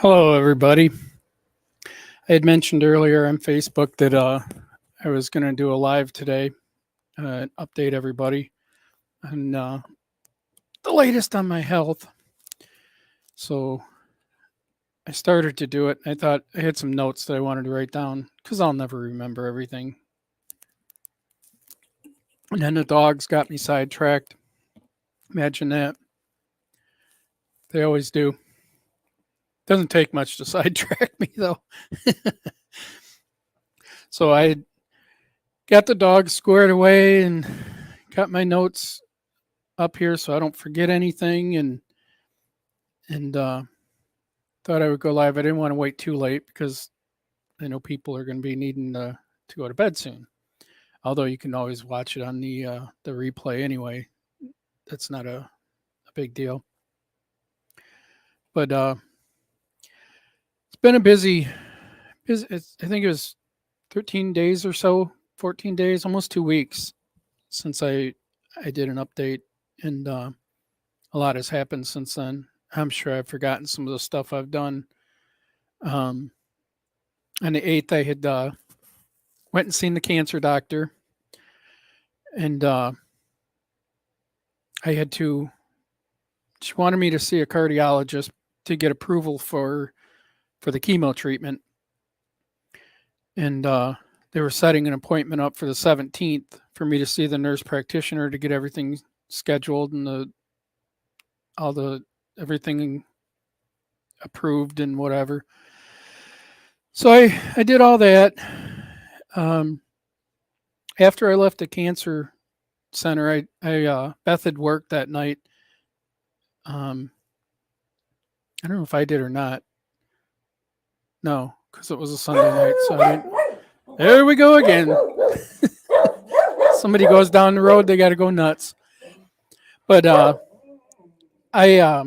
Hello, everybody. I had mentioned earlier on Facebook that I was going to do a live today, update everybody on the latest on my health. So I started to do it. I thought I had some notes that I wanted to write down because I'll never remember everything. And then the dogs got me sidetracked. Imagine that. They always do. Doesn't take much to sidetrack me, though. So I got the dogs squared away and got my notes up here so I don't forget anything, and thought I would go live. I didn't want to wait too late because I know people are going to be needing to go to bed soon. Although you can always watch it on the replay anyway. That's not a big deal. But it's been a busy. I think it was 13 days or so, 14 days, almost 2 weeks since I did an update, and a lot has happened since then. I'm sure I've forgotten some of the stuff I've done. On the 8th, I had went and seen the cancer doctor, and I had to. She wanted me to see a cardiologist to get approval for the chemo treatment, and they were setting an appointment up for the 17th for me to see the nurse practitioner to get everything scheduled and everything approved and whatever. So I did all that. After I left the cancer center, Beth had worked that night. I don't know if I did or not. No, because it was a Sunday night. So there we go again. Somebody goes down the road, they got to go nuts. But I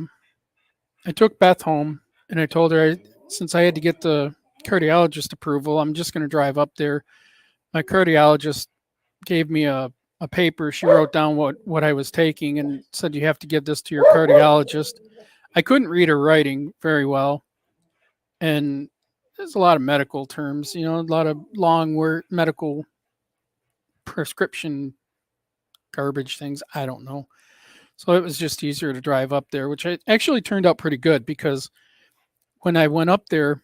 took Beth home and I told her since I had to get the cardiologist approval, I'm just going to drive up there. My cardiologist gave me a paper. She wrote down what I was taking and said, you have to give this to your cardiologist. I couldn't read her writing very well. And there's a lot of medical terms, a lot of long word medical prescription garbage things. I don't know. So it was just easier to drive up there, which actually turned out pretty good because when I went up there,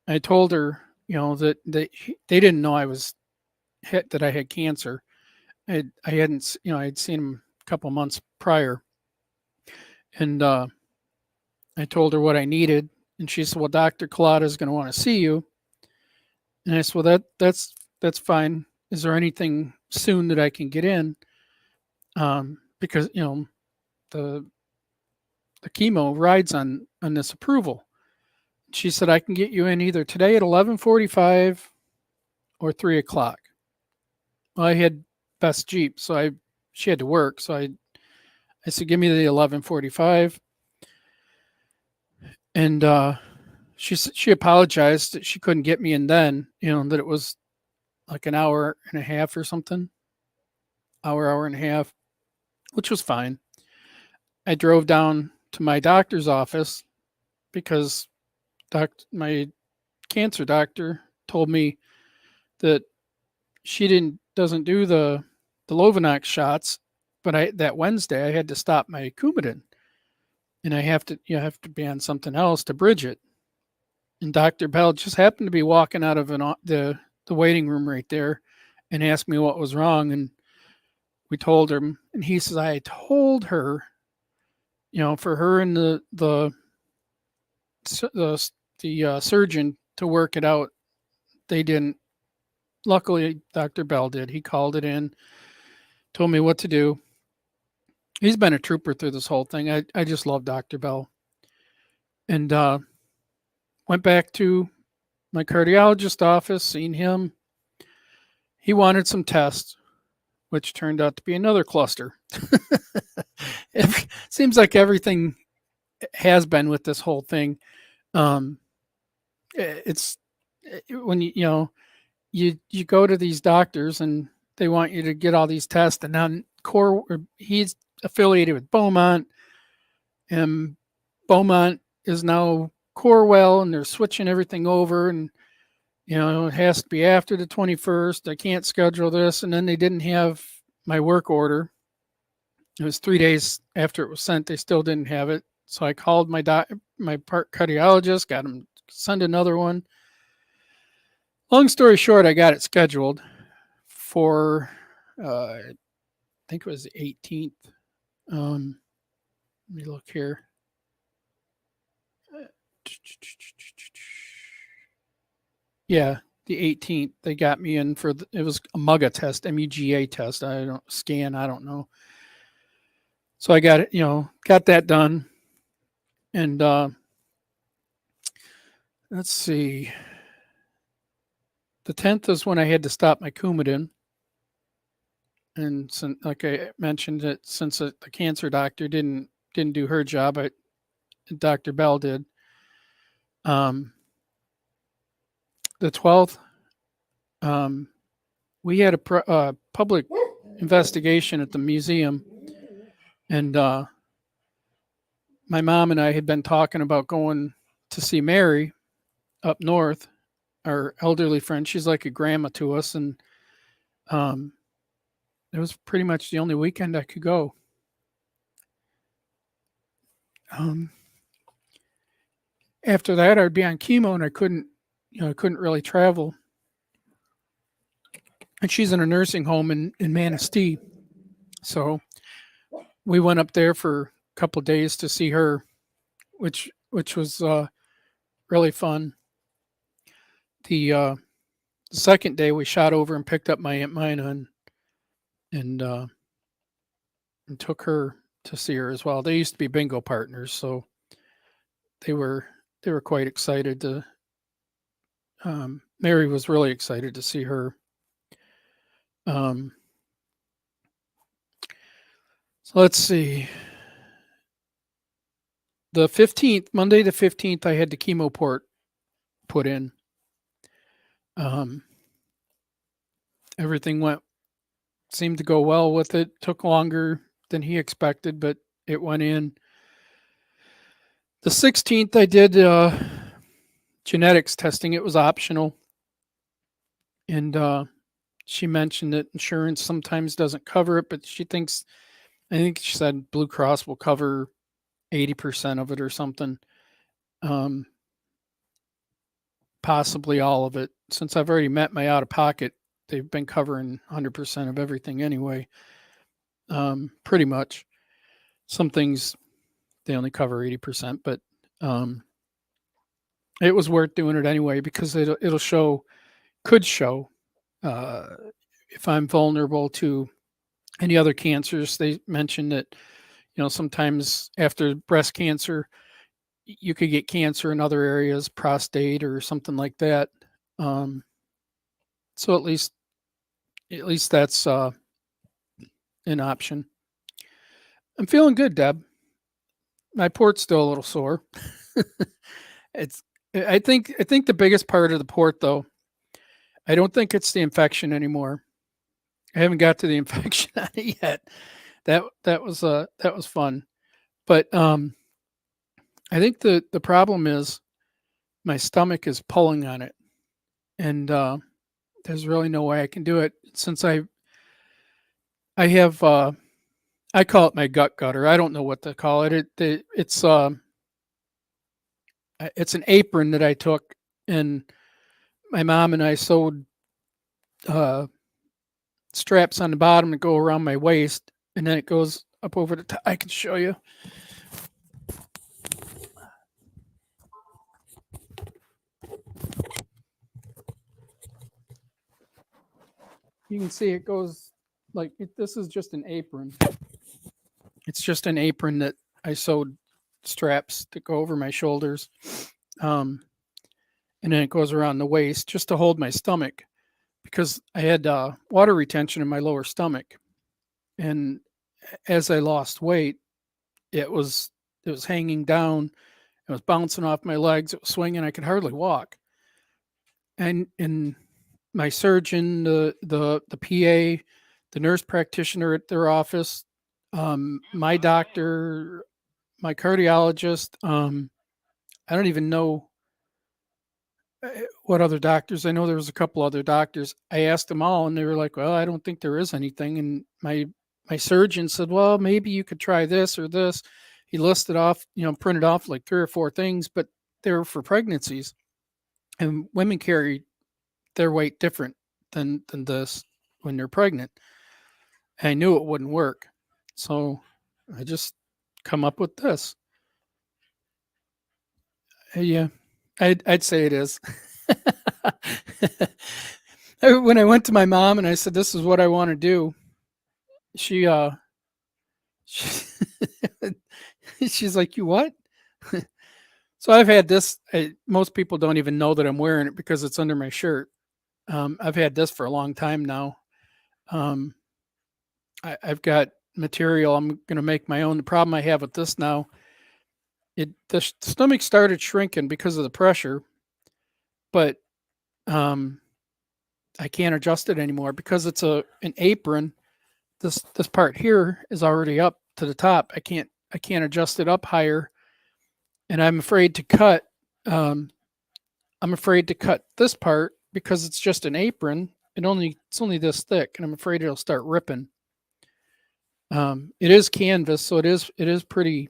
I told her, that they didn't know I was hit, that I had cancer. I hadn't, I'd seen him a couple months prior, and I told her what I needed, and she said, "Well, Dr. Collada is going to want to see you." And I said, "Well, that's fine. Is there anything soon that I can get in?" Because the chemo rides on this approval. She said, "I can get you in either today at 11:45 or 3:00." Well, I had Beth's Jeep, so she had to work, so I said, "Give me the 11:45." And she apologized that she couldn't get me in then, that it was like an hour and a half or something, hour and a half, which was fine. I drove down to my doctor's office because my cancer doctor told me that she doesn't do the Lovenox shots, but that Wednesday I had to stop my Coumadin, and I have to be on something else to bridge it. And Dr. Bell just happened to be walking out of the waiting room right there, and asked me what was wrong, and we told him, and he says, "I told her, for her and the surgeon to work it out. They didn't. Luckily, Dr. Bell did. He called it in, told me what to do. He's been a trooper through this whole thing. I just love Dr. Bell." And went back to my cardiologist office, seen him. He wanted some tests, which turned out to be another cluster. It seems like everything has been with this whole thing. It's when you go to these doctors and they want you to get all these tests, and then he's affiliated with Beaumont, and Beaumont is now core well, and they're switching everything over, and it has to be after the 21st. I can't schedule this. And then they didn't have my work order. It was 3 days after it was sent. They still didn't have it. So I called my cardiologist, got him to send another one. Long story short, I got it scheduled for, I think it was the 18th. Let me look here. Yeah, the 18th. They got me in for it was a MUGA test, MUGA test. I don't know. So I got it, got that done. And let's see. The 10th is when I had to stop my Coumadin. And like I mentioned, since the cancer doctor didn't do her job, Dr. Bell did. The 12th, we had a public investigation at the museum, and my mom and I had been talking about going to see Mary up north, our elderly friend. She's like a grandma to us, and it was pretty much the only weekend I could go. After that, I'd be on chemo, and I couldn't really travel. And she's in a nursing home in Manistee, so we went up there for a couple of days to see her, which was really fun. The second day, we shot over and picked up my Aunt Mina and took her to see her as well. They used to be bingo partners, so they were quite excited to. Mary was really excited to see her. So let's see. The 15th, Monday the 15th, I had the chemo port put in. Everything seemed to go well with it. Took longer than he expected, but it went in. The 16th, I did genetics testing. It was optional. And she mentioned that insurance sometimes doesn't cover it, but I think she said Blue Cross will cover 80% of it or something. Possibly all of it. Since I've already met my out-of-pocket, they've been covering 100% of everything anyway. Pretty much. Some things they only cover 80%, but it was worth doing it anyway because could show if I'm vulnerable to any other cancers. They mentioned that sometimes after breast cancer you could get cancer in other areas, prostate or something like that. So at least that's an option. I'm feeling good, Deb. My port's still a little sore. I think the biggest part of the port, though, I don't think it's the infection anymore. I haven't got to the infection on it yet. That was fun, but I think the problem is my stomach is pulling on it, and there's really no way I can do it since I have I call it my gut gutter. I don't know what to call it. It's an apron that I took, and my mom and I sewed straps on the bottom that go around my waist, and then it goes up over the top. I can show you. You can see it goes this is just an apron. It's just an apron that I sewed straps to go over my shoulders. And then it goes around the waist just to hold my stomach because I had water retention in my lower stomach. And as I lost weight, it was hanging down. It was bouncing off my legs. It was swinging. I could hardly walk. And my surgeon, the PA, the nurse practitioner at their office, my doctor, my cardiologist, I don't even know what other doctors. I know there was a couple other doctors. I asked them all, and they were like, "Well, I don't think there is anything." And my surgeon said, "Well, maybe you could try this or this." He listed off, printed off like three or four things, but they were for pregnancies, and women carry their weight different than this when they're pregnant. And I knew it wouldn't work, so I just come up with this. Yeah, I'd say it is. When I went to my mom and I said, "This is what I want to do," she she, she's like, "You what?" So I've had this. Most people don't even know that I'm wearing it because it's under my shirt. I've had this for a long time now. Um, I've got material. I'm going to make my own. The problem I have with this now, the stomach started shrinking because of the pressure, but um, I can't adjust it anymore because it's an apron. This part here is already up to the top. I can't adjust it up higher, and I'm afraid to cut. Um, I'm afraid to cut this part because it's just an apron. It's only this thick, and I'm afraid it'll start ripping. It is canvas, so it is pretty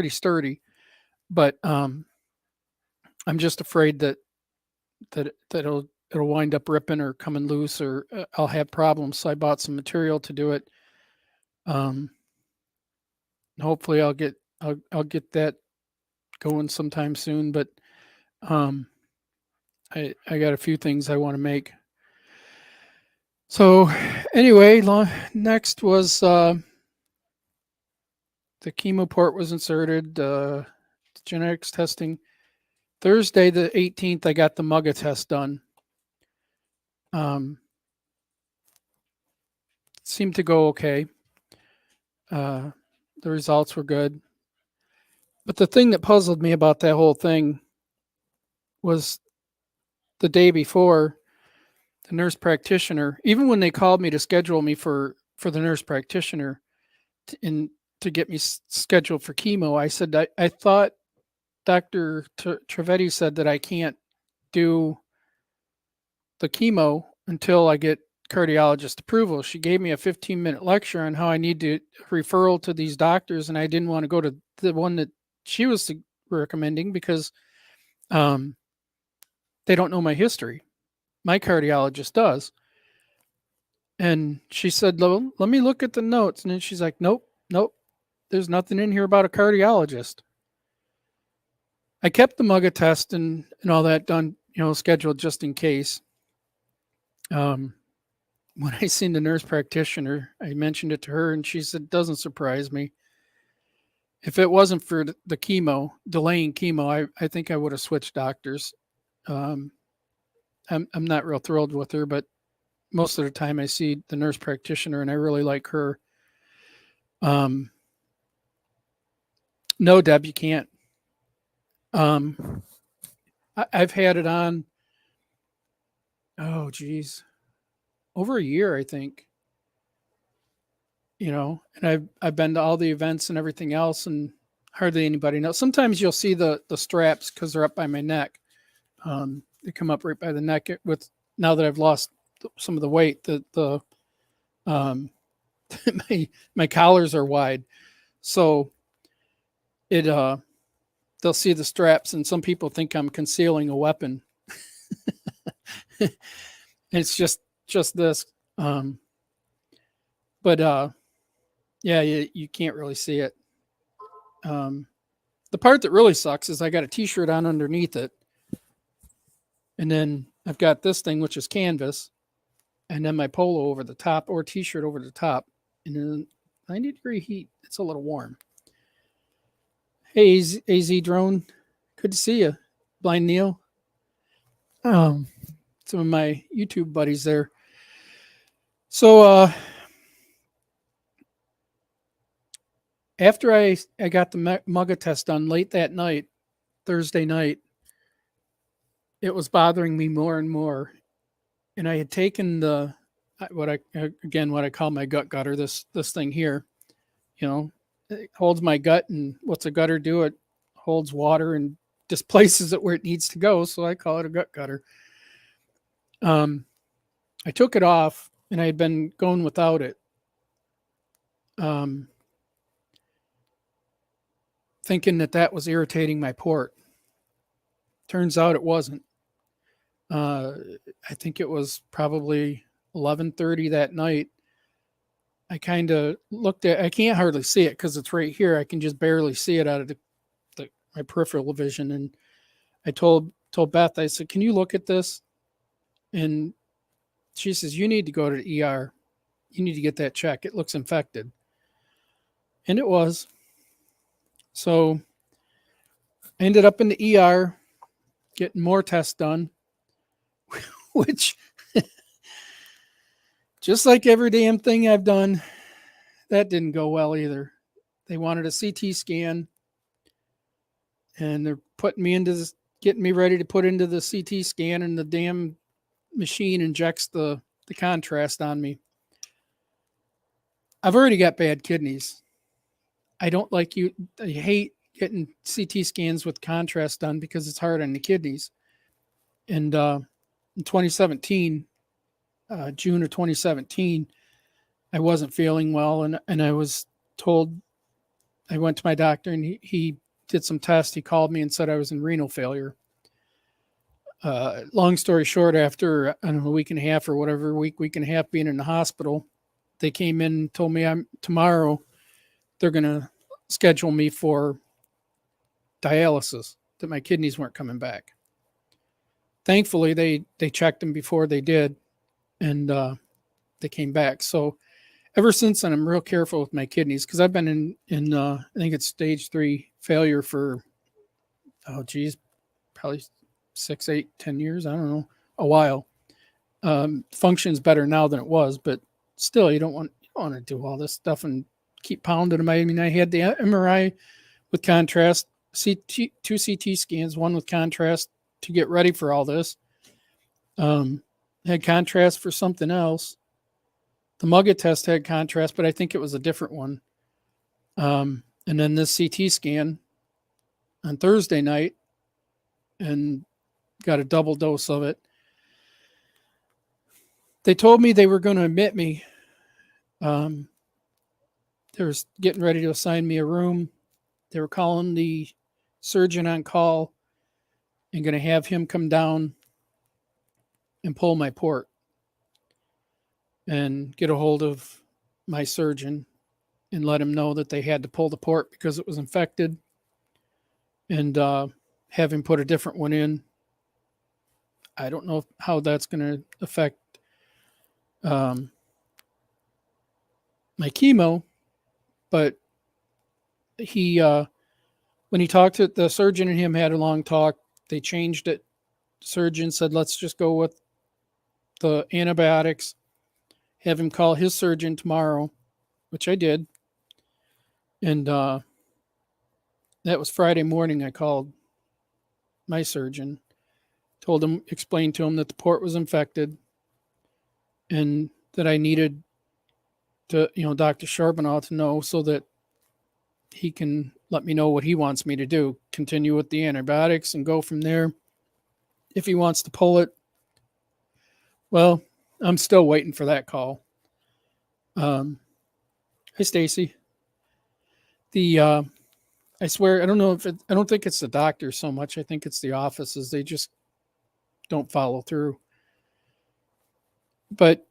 sturdy, but I'm just afraid that it'll wind up ripping or coming loose, or I'll have problems. So I bought some material to do it. Um, Hopefully I'll get that going sometime soon. But um, I got a few things I want to make. So anyway, next was the chemo port was inserted. Genetics testing Thursday the 18th. I got the MUGA test done. Um, Seemed to go okay. Uh, the results were good. But the thing that puzzled me about that whole thing was the day before, the nurse practitioner, even when they called me to schedule me for the nurse practitioner to get me scheduled for chemo, I said I thought Dr. Trivedi said that I can't do the chemo until I get cardiologist approval. She gave me a 15-minute lecture on how I need to referral to these doctors, and I didn't want to go to the one that she was recommending because um, they don't know my history. My cardiologist does. And she said, let me look at the notes. And then she's like, nope, nope, there's nothing in here about a cardiologist. I kept the MUGA test and all that done, scheduled just in case. When I seen the nurse practitioner, I mentioned it to her and she said, doesn't surprise me. If it wasn't for the chemo, delaying chemo, I think I would have switched doctors. I'm not real thrilled with her, but most of the time I see the nurse practitioner and I really like her. Um, no, Deb, you can't. I've had it on, oh, geez, over a year, I think, and I've been to all the events and everything else, and hardly anybody knows. Sometimes you'll see the straps because they're up by my neck. They come up right by the neck with, now that I've lost some of the weight, um, my collars are wide. So it, they'll see the straps and some people think I'm concealing a weapon. It's just this. But yeah, you can't really see it. The part that really sucks is I got a t-shirt on underneath it. And then I've got this thing, which is canvas, and then my polo over the top or t-shirt over the top. And then 90-degree heat, it's a little warm. Hey, AZ Drone, good to see you. Blind Neil. Some of my YouTube buddies there. So after I got the MUGA test done late that night, Thursday night, it was bothering me more and more. And I had taken what I call my gut gutter, this thing here, it holds my gut, and what's a gutter do? It holds water and displaces it where it needs to go. So I call it a gut cutter. I took it off and I had been going without it. Thinking that was irritating my port. Turns out it wasn't. I think it was probably 11:30 that night. I kind of looked at. I can't hardly see it because it's right here. I can just barely see it out of my peripheral vision. And I told Beth, I said, "Can you look at this?" And she says, "You need to go to the ER. You need to get that checked. It looks infected." And it was. So I ended up in the ER getting more tests done, which, just like every damn thing I've done, that didn't go well either. They wanted a CT scan, and they're putting me into this, getting me ready to put into the CT scan, and the damn machine injects the contrast on me. I've already got bad kidneys. I don't like you. I hate getting CT scans with contrast done because it's hard on the kidneys. And in 2017, June of 2017, I wasn't feeling well, and I was told, I went to my doctor, and he did some tests. He called me and said I was in renal failure. Long story short, after, I don't know, a week and a half or whatever, week and a half being in the hospital, they came in and told me tomorrow they're going to schedule me for dialysis, that my kidneys weren't coming back. Thankfully, they checked them before they did, and they came back. So ever since then, I'm real careful with my kidneys because I've been in I think it's stage 3 failure for, probably 6, 8, 10 years. I don't know, a while. Functions better now than it was, but still, you don't want to do all this stuff and keep pounding them. I mean, I had the MRI with contrast, 2 CT scans, one with contrast to get ready for all this. Had contrast for something else. The Mugga test had contrast, but I think it was a different one. And then this CT scan on Thursday night, and got a double dose of it. They told me they were going to admit me. They were getting ready to assign me a room. They were calling the surgeon on call and going to have him come down and pull my port and get a hold of my surgeon and let him know that they had to pull the port because it was infected, and have him put a different one in. I don't know how that's going to affect my chemo, but he, when he talked to the surgeon and him, had a long talk, they changed it. The surgeon said, let's just go with the antibiotics, have him call his surgeon tomorrow, which I did. And that was Friday morning. I called my surgeon, explained to him that the port was infected and that I needed to, Dr. Charbonneau to know so that he can let me know what he wants me to do, continue with the antibiotics and go from there. If he wants to pull it, well, I'm still waiting for that call. Hi, Stacy. I swear, I don't think it's the doctor so much. I think it's the offices. They just don't follow through. But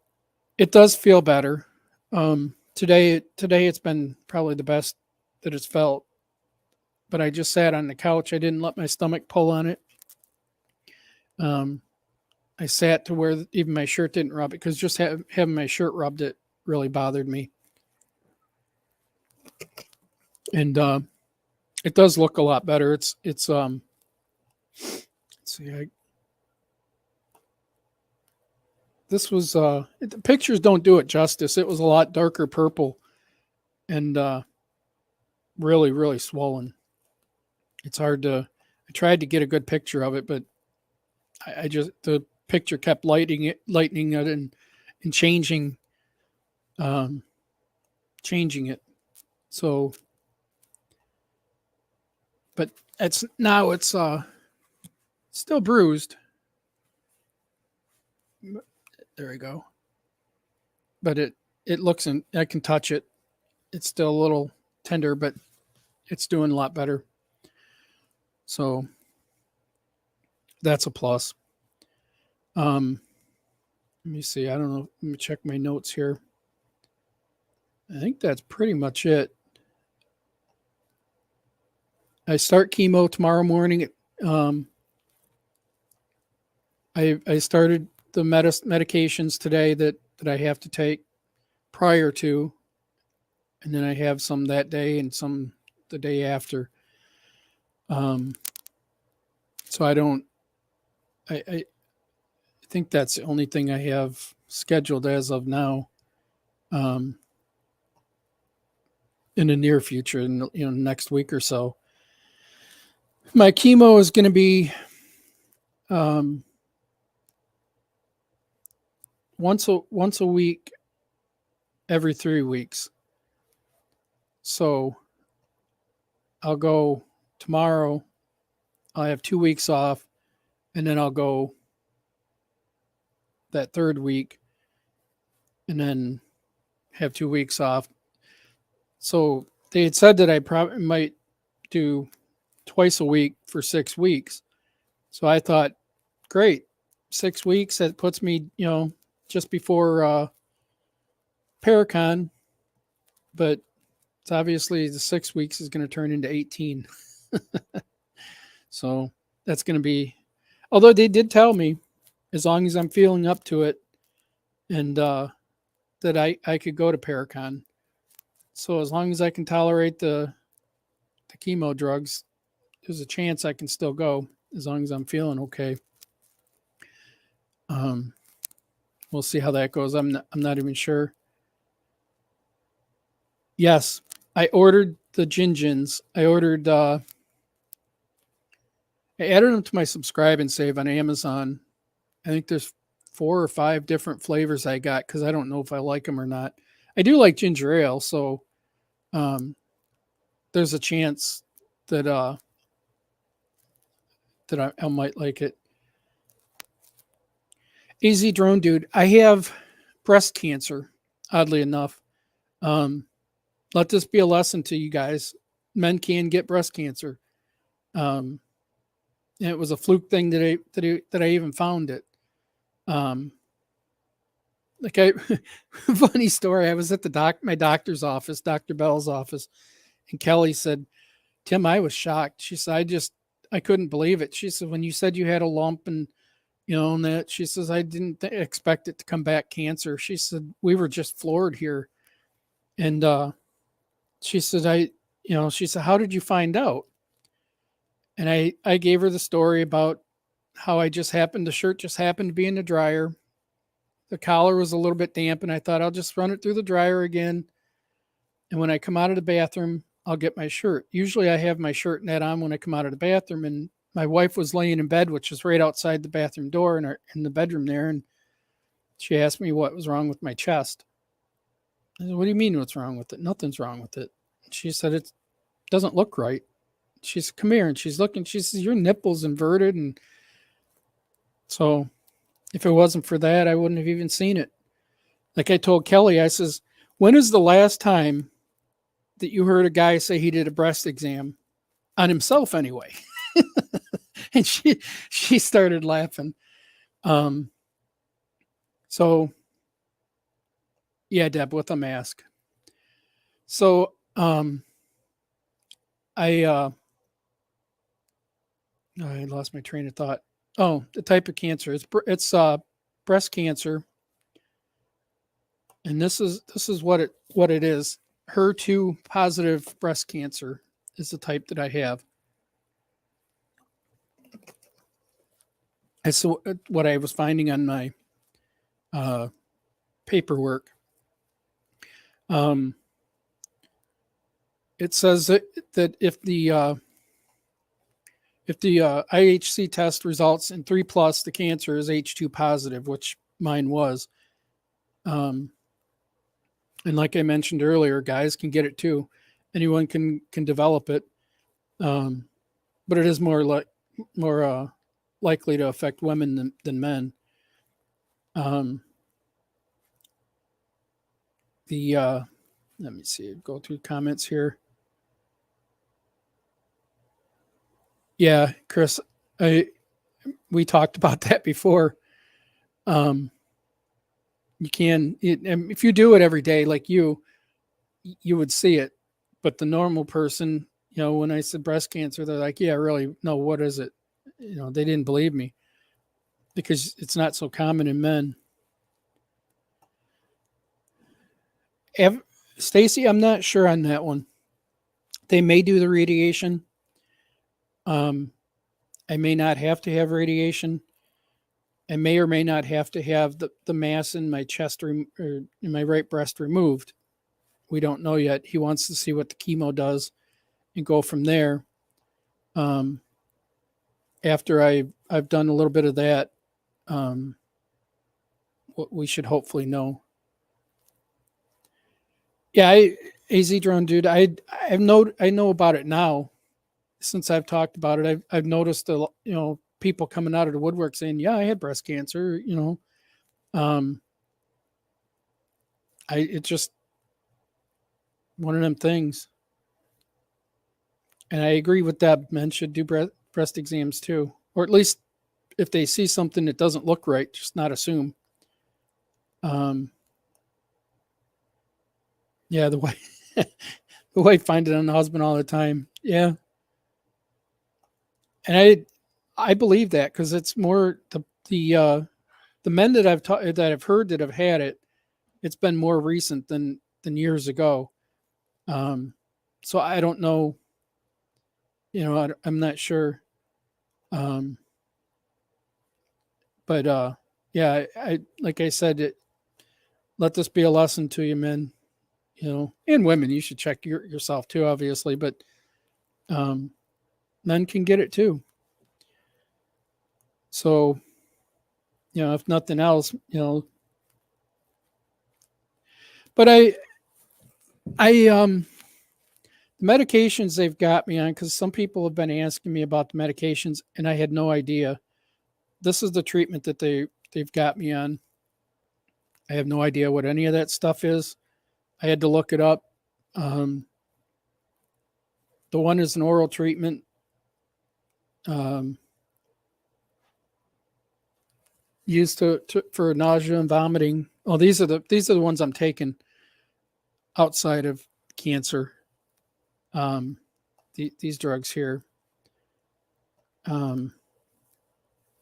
it does feel better. Today it's been probably the best that it's felt. But I just sat on the couch. I didn't let my stomach pull on it. I sat to where even my shirt didn't rub it, because just having my shirt rubbed, it really bothered me. And it does look a lot better. It's let's see, this was the pictures don't do it justice. It was a lot darker purple and really, really swollen. It's hard to, I tried to get a good picture of it, but I just, the picture kept lightening it and changing it. So, but it's Still bruised. There we go. But it looks, and I can touch it. It's still a little tender, but it's doing a lot better. So that's a plus. Let me see. I don't know. Let me check my notes here. I think that's pretty much it. I start chemo tomorrow morning. I started the medications today that I have to take prior to, and then I have some that day and some the day after. So I think that's the only thing I have scheduled as of now. In the near future, in next week or so. My chemo is going to be once a week, every 3 weeks. So I'll go tomorrow. I'll have 2 weeks off, and then I'll go that third week, and then have 2 weeks off. So they had said that I probably might do twice a week for 6 weeks. So I thought, great, 6 weeks, that puts me, just before Paracon. But it's obviously the 6 weeks is going to turn into 18. So that's going to be, although they did tell me, as long as I'm feeling up to it, and that I could go to Paracon. So as long as I can tolerate the chemo drugs, there's a chance I can still go, as long as I'm feeling okay. We'll see how that goes. I'm not even sure. Yes, I ordered the Gin-Gins. I added them to my subscribe and save on Amazon. I think there's 4 or 5 different flavors I got, because I don't know if I like them or not. I do like ginger ale, so there's a chance that I might like it. AZ Drone Dude, I have breast cancer, oddly enough. Let this be a lesson to you guys. Men can get breast cancer. And it was a fluke thing that I even found it. Funny story. I was at my doctor's office, Dr. Bell's office, and Kelly said, "Tim, I was shocked." She said, I couldn't believe it. She said, "When you said you had a lump and and that," she says, "I didn't expect it to come back cancer." She said, "We were just floored here." And she said, she said, "How did you find out?" And I gave her the story about how the shirt just happened to be in the dryer. The collar was a little bit damp, and I thought, I'll just run it through the dryer again. And when I come out of the bathroom, I'll get my shirt. Usually I have my shirt net on when I come out of the bathroom, and my wife was laying in bed, which is right outside the bathroom door in the bedroom there. And she asked me what was wrong with my chest. I said, "What do you mean what's wrong with it?" "Nothing's wrong with it." She said, "It doesn't look right." She said, "Come here." And she's looking, she says, "Your nipple's inverted." And so if it wasn't for that, I wouldn't have even seen it. Like I told Kelly, I says, "When is the last time that you heard a guy say he did a breast exam on himself anyway?" And she started laughing. So yeah, Deb, with a mask. So I lost my train of thought. Oh, the type of cancer. It's breast cancer. And this is what it is. HER2 positive breast cancer is the type that I have. That's what I was finding on my paperwork. It says that if the IHC test results in 3+, the cancer is H2 positive, which mine was. And like I mentioned earlier, guys can get it too. Anyone can develop it. But it is more likely to affect women than men. Let me see, go through comments here. Yeah, Chris, we talked about that before. You can, if you do it every day, like you would see it. But the normal person, when I said breast cancer, they're like, yeah, really? No, what is it? They didn't believe me because it's not so common in men. Stacy, I'm not sure on that one. They may do the radiation. I may not have to have radiation. I may or may not have to have the mass in my chest or in my right breast removed. We don't know yet. He wants to see what the chemo does and go from there. After I've done a little bit of that, we should hopefully know. Yeah, AZ drone dude, I know about it now. Since I've talked about it, I've noticed people coming out of the woodwork saying, "Yeah, I had breast cancer." It's just one of them things. And I agree with that. Men should do breast exams too, or at least if they see something that doesn't look right, just not assume. Yeah, the wife find it on the husband all the time. Yeah, and I believe that because it's more the men that I've heard that have had it. It's been more recent than years ago. So I don't know. I'm not sure. But yeah, I like I said, let this be a lesson to you, men. And women. You should check yourself too, obviously, but men can get it too. So, if nothing else, but the medications they've got me on, because some people have been asking me about the medications and I had no idea. This is the treatment that they've got me on. I have no idea what any of that stuff is. I had to look it up. The one is an oral treatment. Used for nausea and vomiting. Oh, these are the ones I'm taking outside of cancer. These drugs here,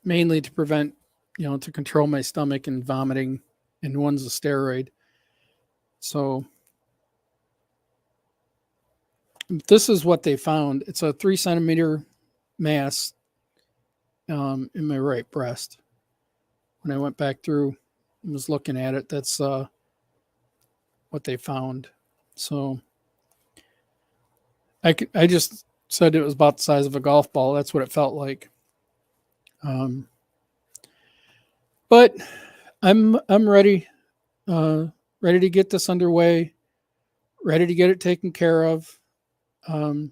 mainly to prevent, to control my stomach and vomiting, and one's a steroid. So this is what they found. It's a 3-centimeter mass in my right breast. When I went back through and was looking at it, that's what they found. So I just said it was about the size of a golf ball. That's what it felt like. But I'm ready, ready to get this underway, ready to get it taken care of. I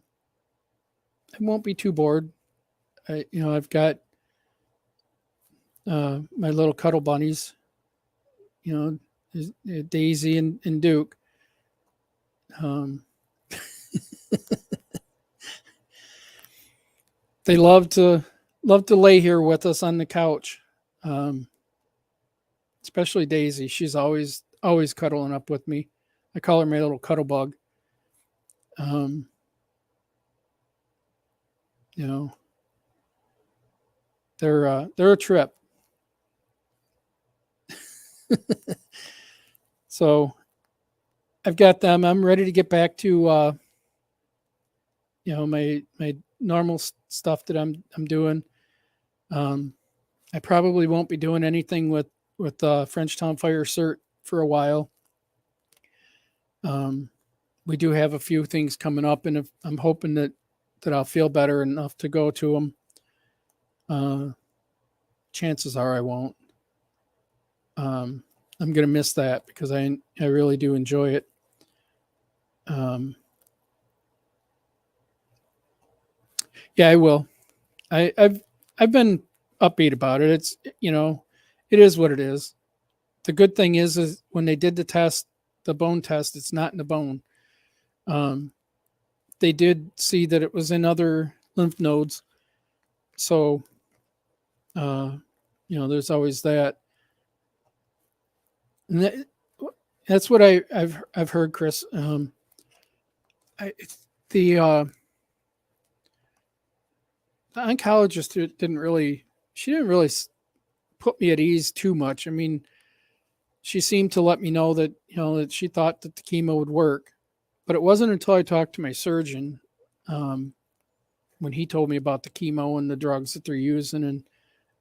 won't be too bored. I've got my little cuddle bunnies, Daisy and Duke. They love to lay here with us on the couch, especially Daisy. She's always cuddling up with me. I call her my little cuddle bug. They're a trip. So I've got them. I'm ready to get back to my normal stuff that I'm doing. I probably won't be doing anything with Frenchtown Fire Cert for a while. We do have a few things coming up, and if I'm hoping that I'll feel better enough to go to them. Chances are I won't. I'm going to miss that because I really do enjoy it. Yeah, I will. I've been upbeat about it. It's, it is what it is. The good thing is when they did the test, the bone test, it's not in the bone. Um, they did see that it was in other lymph nodes. So, uh, there's always that. And that's what I've heard, Chris. I, the uh, the oncologist she didn't really put me at ease too much. I mean, she seemed to let me know that that she thought that the chemo would work, but it wasn't until I talked to my surgeon, um, when he told me about the chemo and the drugs that they're using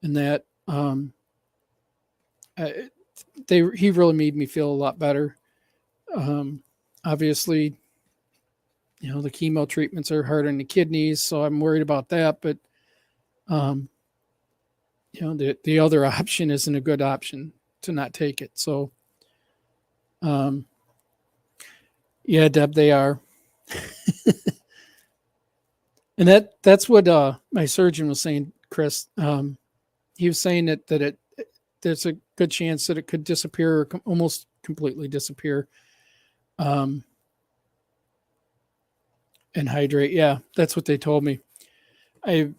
and that, I, he really made me feel a lot better. Um, Obviously, the chemo treatments are hard on the kidneys, so I'm worried about that. But um, the other option isn't a good option to not take it. So, um, yeah, Deb, they are. And that's what my surgeon was saying, Chris. He was saying that there's a good chance that it could disappear or almost completely disappear. Um, and hydrate. Yeah, that's what they told me. I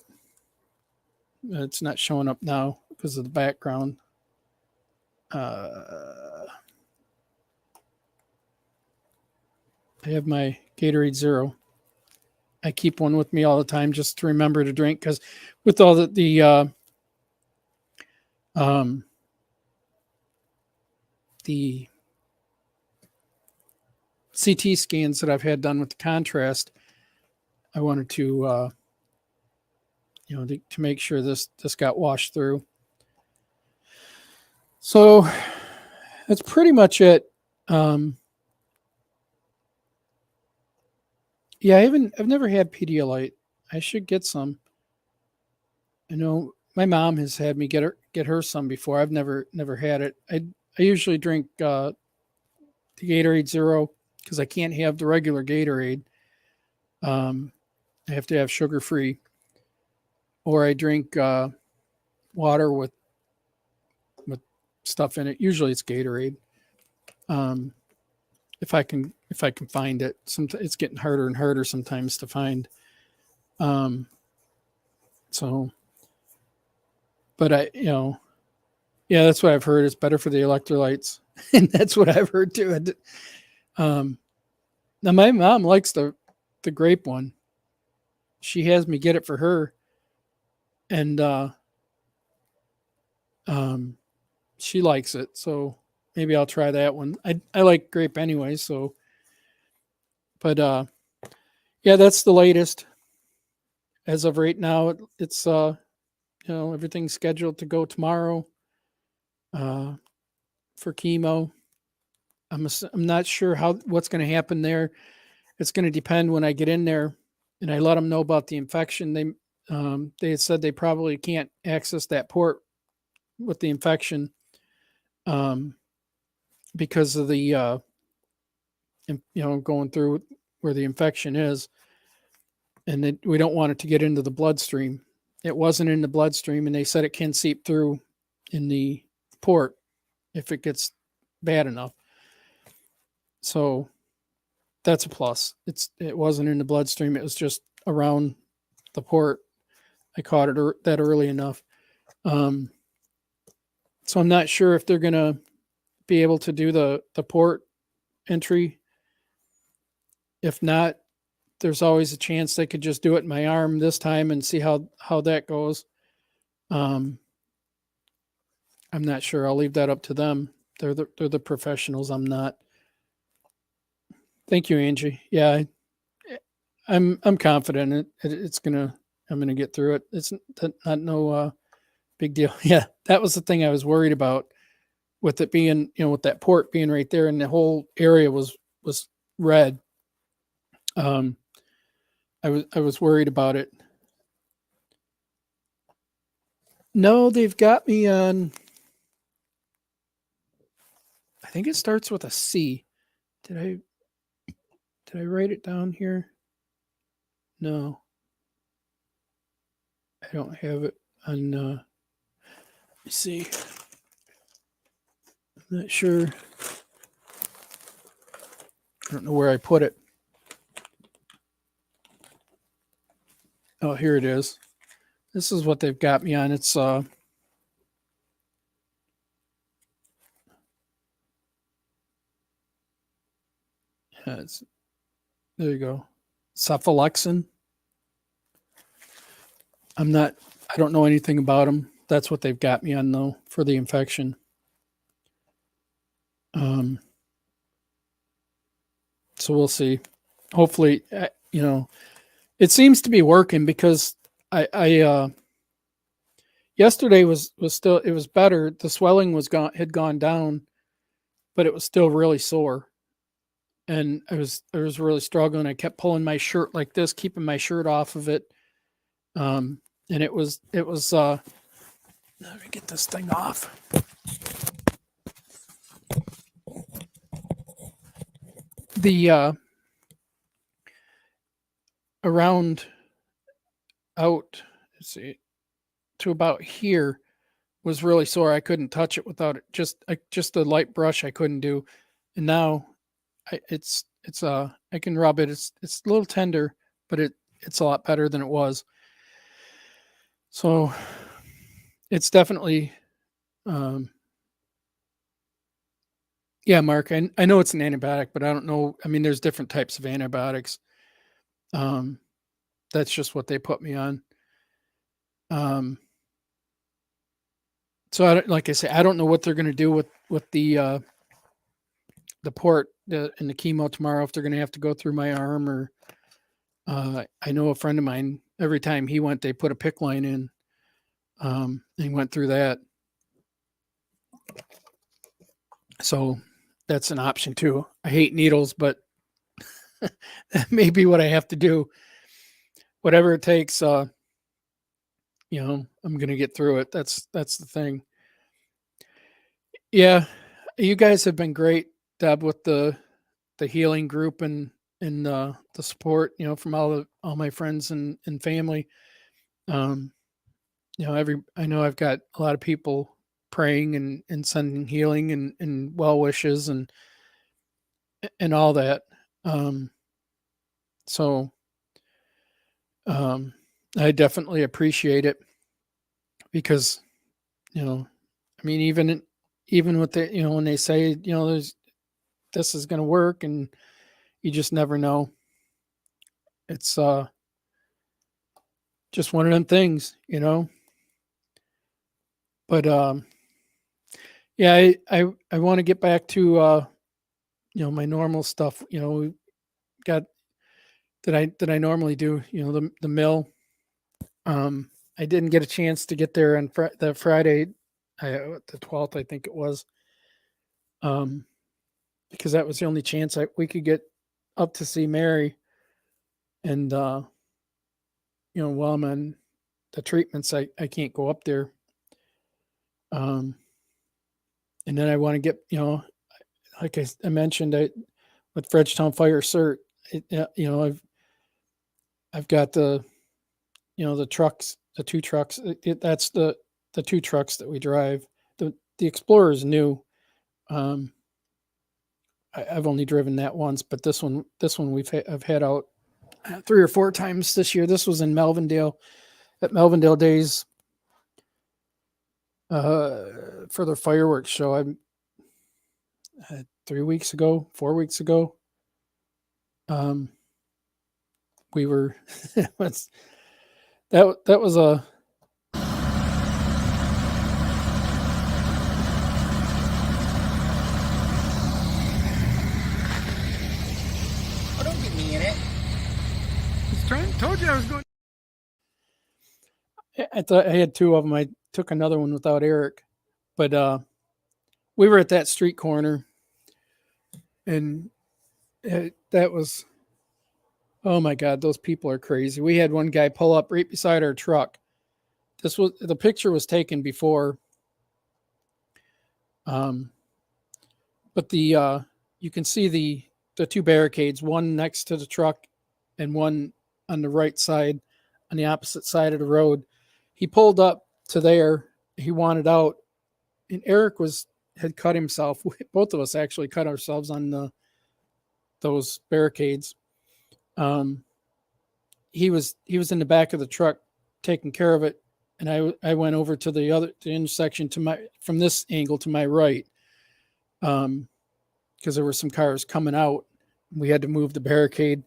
It's not showing up now because of the background. I have my Gatorade Zero. I keep one with me all the time just to remember to drink because with all um, the CT scans that I've had done with the contrast, I wanted to to make sure this got washed through. So that's pretty much it. Yeah, I've never had Pedialyte. I should get some. I know my mom has had me get her some before. I've never had it. I usually drink the Gatorade Zero because I can't have the regular Gatorade. Um, I have to have sugar free, or I drink water with stuff in it. Usually it's Gatorade. Um, if I can find it. Sometimes it's getting harder and harder sometimes to find. Um, so, but yeah, that's what I've heard. It's better for the electrolytes, and that's what I've heard too. Um, Now my mom likes the grape one. She has me get it for her, and um, she likes it. So maybe I'll try that one. I like grape anyway. So, but yeah, that's the latest as of right now. It's everything's scheduled to go tomorrow uh, for chemo. I'm not sure what's going to happen there. It's going to depend when I get in there and I let them know about the infection. They had said they probably can't access that port with the infection, um, because of the going through where the infection is, and we don't want it to get into the bloodstream. It wasn't in the bloodstream, and they said it can seep through in the port if it gets bad enough. So that's a plus. It wasn't in the bloodstream. It was just around the port. I caught it that early enough. Um, so I'm not sure if they're gonna be able to do the port entry. If not, there's always a chance they could just do it in my arm this time and see how that goes. Um, I'm not sure. I'll leave that up to them. They're the professionals. I'm not. Thank you, Angie. Yeah, I'm confident it's gonna. I'm gonna get through it. It's not no big deal. Yeah, that was the thing I was worried about with it being, with that port being right there and the whole area was red. Um, I was worried about it. No, they've got me on. I think it starts with a C. Did I did I write it down here? No, I don't have it on. me see. I'm not sure. I don't know where I put it. Oh, here it is. This is what they've got me on. It's yeah, it's, there you go. Cephalexin. I don't know anything about them. That's what they've got me on though for the infection. So we'll see. Hopefully, it seems to be working because I yesterday was still, it was better. The swelling had gone down, but it was still really sore. And I was really struggling. I kept pulling my shirt like this, keeping my shirt off of it. And it was let me get this thing off. The around out, let's see, to about here was really sore. I couldn't touch it without it. Just a light brush I couldn't do. And now it's I can rub it. It's a little tender, but it's a lot better than it was. So it's definitely yeah, Mark, I know it's an antibiotic, but I don't know. I mean, there's different types of antibiotics. That's just what they put me on. So like I say, I don't know what they're going to do with the port and the chemo tomorrow, if they're going to have to go through my arm or I know a friend of mine, every time he went, they put a PICC line in. And he went through that. So that's an option too. I hate needles, but that may be what I have to do. Whatever it takes, I'm going to get through it. That's the thing. Yeah. You guys have been great, Deb, with the healing group and the support, from all my friends and family. I know I've got a lot of people praying and sending healing and well wishes and all that. So I definitely appreciate it because, I mean, even with the, when they say, this is going to work and you just never know. It's just one of them things, but yeah, I want to get back to my normal stuff. We got that I normally do. The mill. I didn't get a chance to get there on the Friday, the 12th, I think it was, because that was the only chance we could get up to see Mary, and while I'm on the treatments, I can't go up there. And then I want to get, like I mentioned, with Fredgetown Fire Cert, I've got the trucks, the two trucks. That's the two trucks that we drive. The Explorer is new. I've only driven that once, but this one I've had out 3 or 4 times this year. This was in Melvindale at Melvindale Days for the fireworks show. I 4 weeks ago. We were that was a don't get me in it. Told you I was going. I thought I had 2 of them. I took another one without Eric, but we were at that street corner, and that was, oh my God, those people are crazy. We had one guy pull up right beside our truck. The picture was taken before, but you can see the 2 barricades, one next to the truck and one on the right side, on the opposite side of the road. He pulled up to there he wanted out, and Eric had cut himself. Both of us actually cut ourselves on those barricades. He was in the back of the truck taking care of it, and I went over to the intersection from this angle to my right, because there were some cars coming out. We had to move the barricade,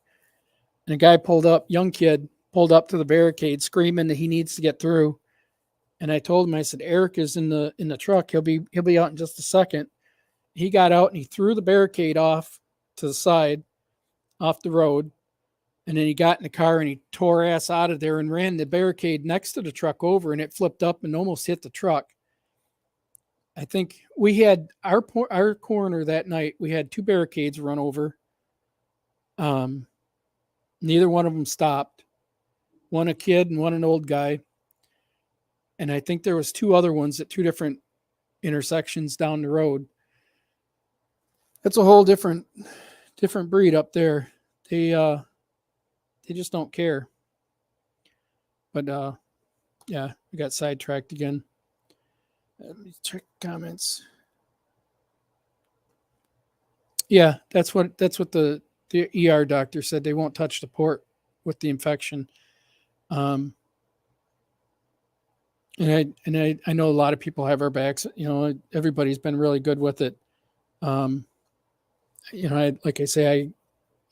and a guy pulled up, young kid pulled up to the barricade, screaming that he needs to get through. And I told him, I said, Eric is in the truck. He'll be out in just a second. He got out and he threw the barricade off to the side, off the road. And then he got in the car and he tore ass out of there and ran the barricade next to the truck over, and it flipped up and almost hit the truck. I think we had our corner that night. We had 2 barricades run over. Neither one of them stopped. One a kid and one an old guy. And I think there was 2 other ones at 2 different intersections down the road. That's a whole different breed up there. They just don't care. But yeah, we got sidetracked again. Let me check comments. Yeah, that's what the ER doctor said. They won't touch the port with the infection. And I know a lot of people have our backs. You know, everybody's been really good with it. You know, like I say,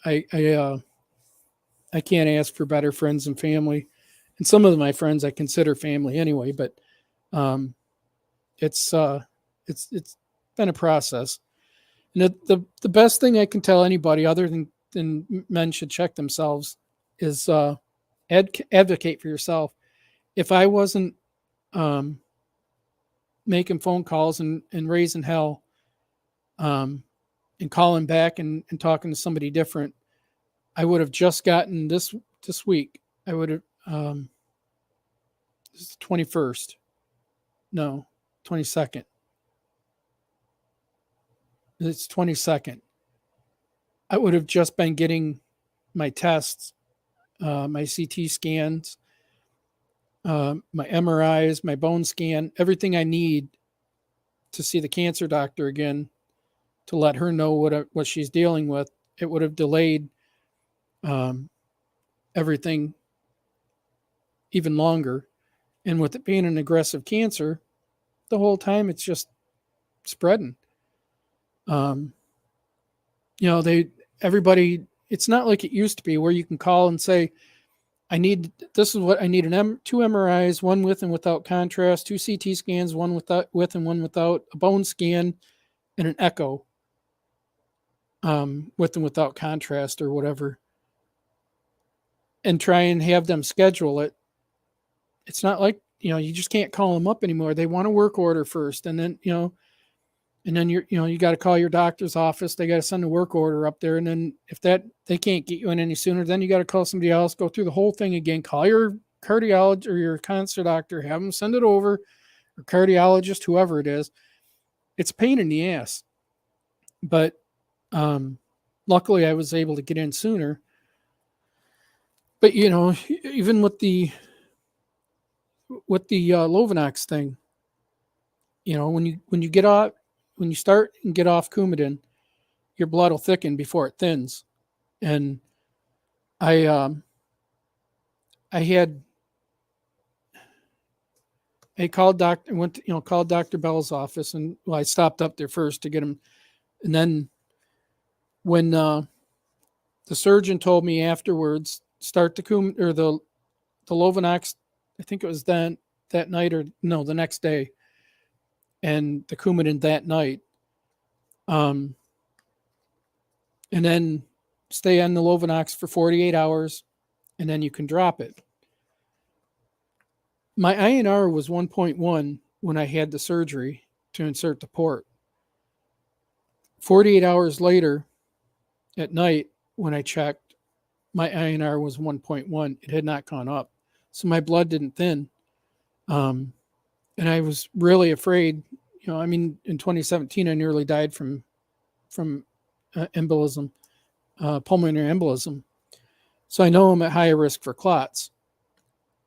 I can't ask for better friends and family, and some of my friends I consider family anyway. But it's been a process. And the best thing I can tell anybody, other than men should check themselves, is advocate for yourself. If I wasn't making phone calls and raising hell, and calling back and talking to somebody different, I would have just gotten this week. I would have this is the 21st. No, 22nd. It's 22nd. I would have just been getting my tests, my CT scans, my MRIs, my bone scan, everything I need to see the cancer doctor again, to let her know what she's dealing with. It would have delayed everything even longer. And with it being an aggressive cancer, the whole time it's just spreading. You know, everybody, it's not like it used to be where you can call and say, this is what I need: 2 MRIs, one with and without contrast, 2 CT scans, one with and one without, a bone scan, and an echo, with and without contrast or whatever, and try and have them schedule it. It's not like, you know, you just can't call them up anymore. They want a work order first, and then, you know, you got to call your doctor's office. They got to send a work order up there. And then if they can't get you in any sooner, then you got to call somebody else, go through the whole thing again, call your cardiologist or your cancer doctor, have them send it over, or cardiologist, whoever it is. It's a pain in the ass. But luckily I was able to get in sooner. But, you know, even with the Lovenox thing, you know, when you start and get off Coumadin, your blood will thicken before it thins. And I called Dr. Bell's office, and I stopped up there first to get him. And then when the surgeon told me afterwards, start the Lovenox, I think it was that night, or no, the next day, and the Coumadin that night. And then stay on the Lovenox for 48 hours, and then you can drop it. My INR was 1.1 when I had the surgery to insert the port. 48 hours later, at night, when I checked, my INR was 1.1. It had not gone up. So my blood didn't thin. And I was really afraid. You know, I mean, in 2017, I nearly died from embolism, pulmonary embolism. So I know I'm at higher risk for clots.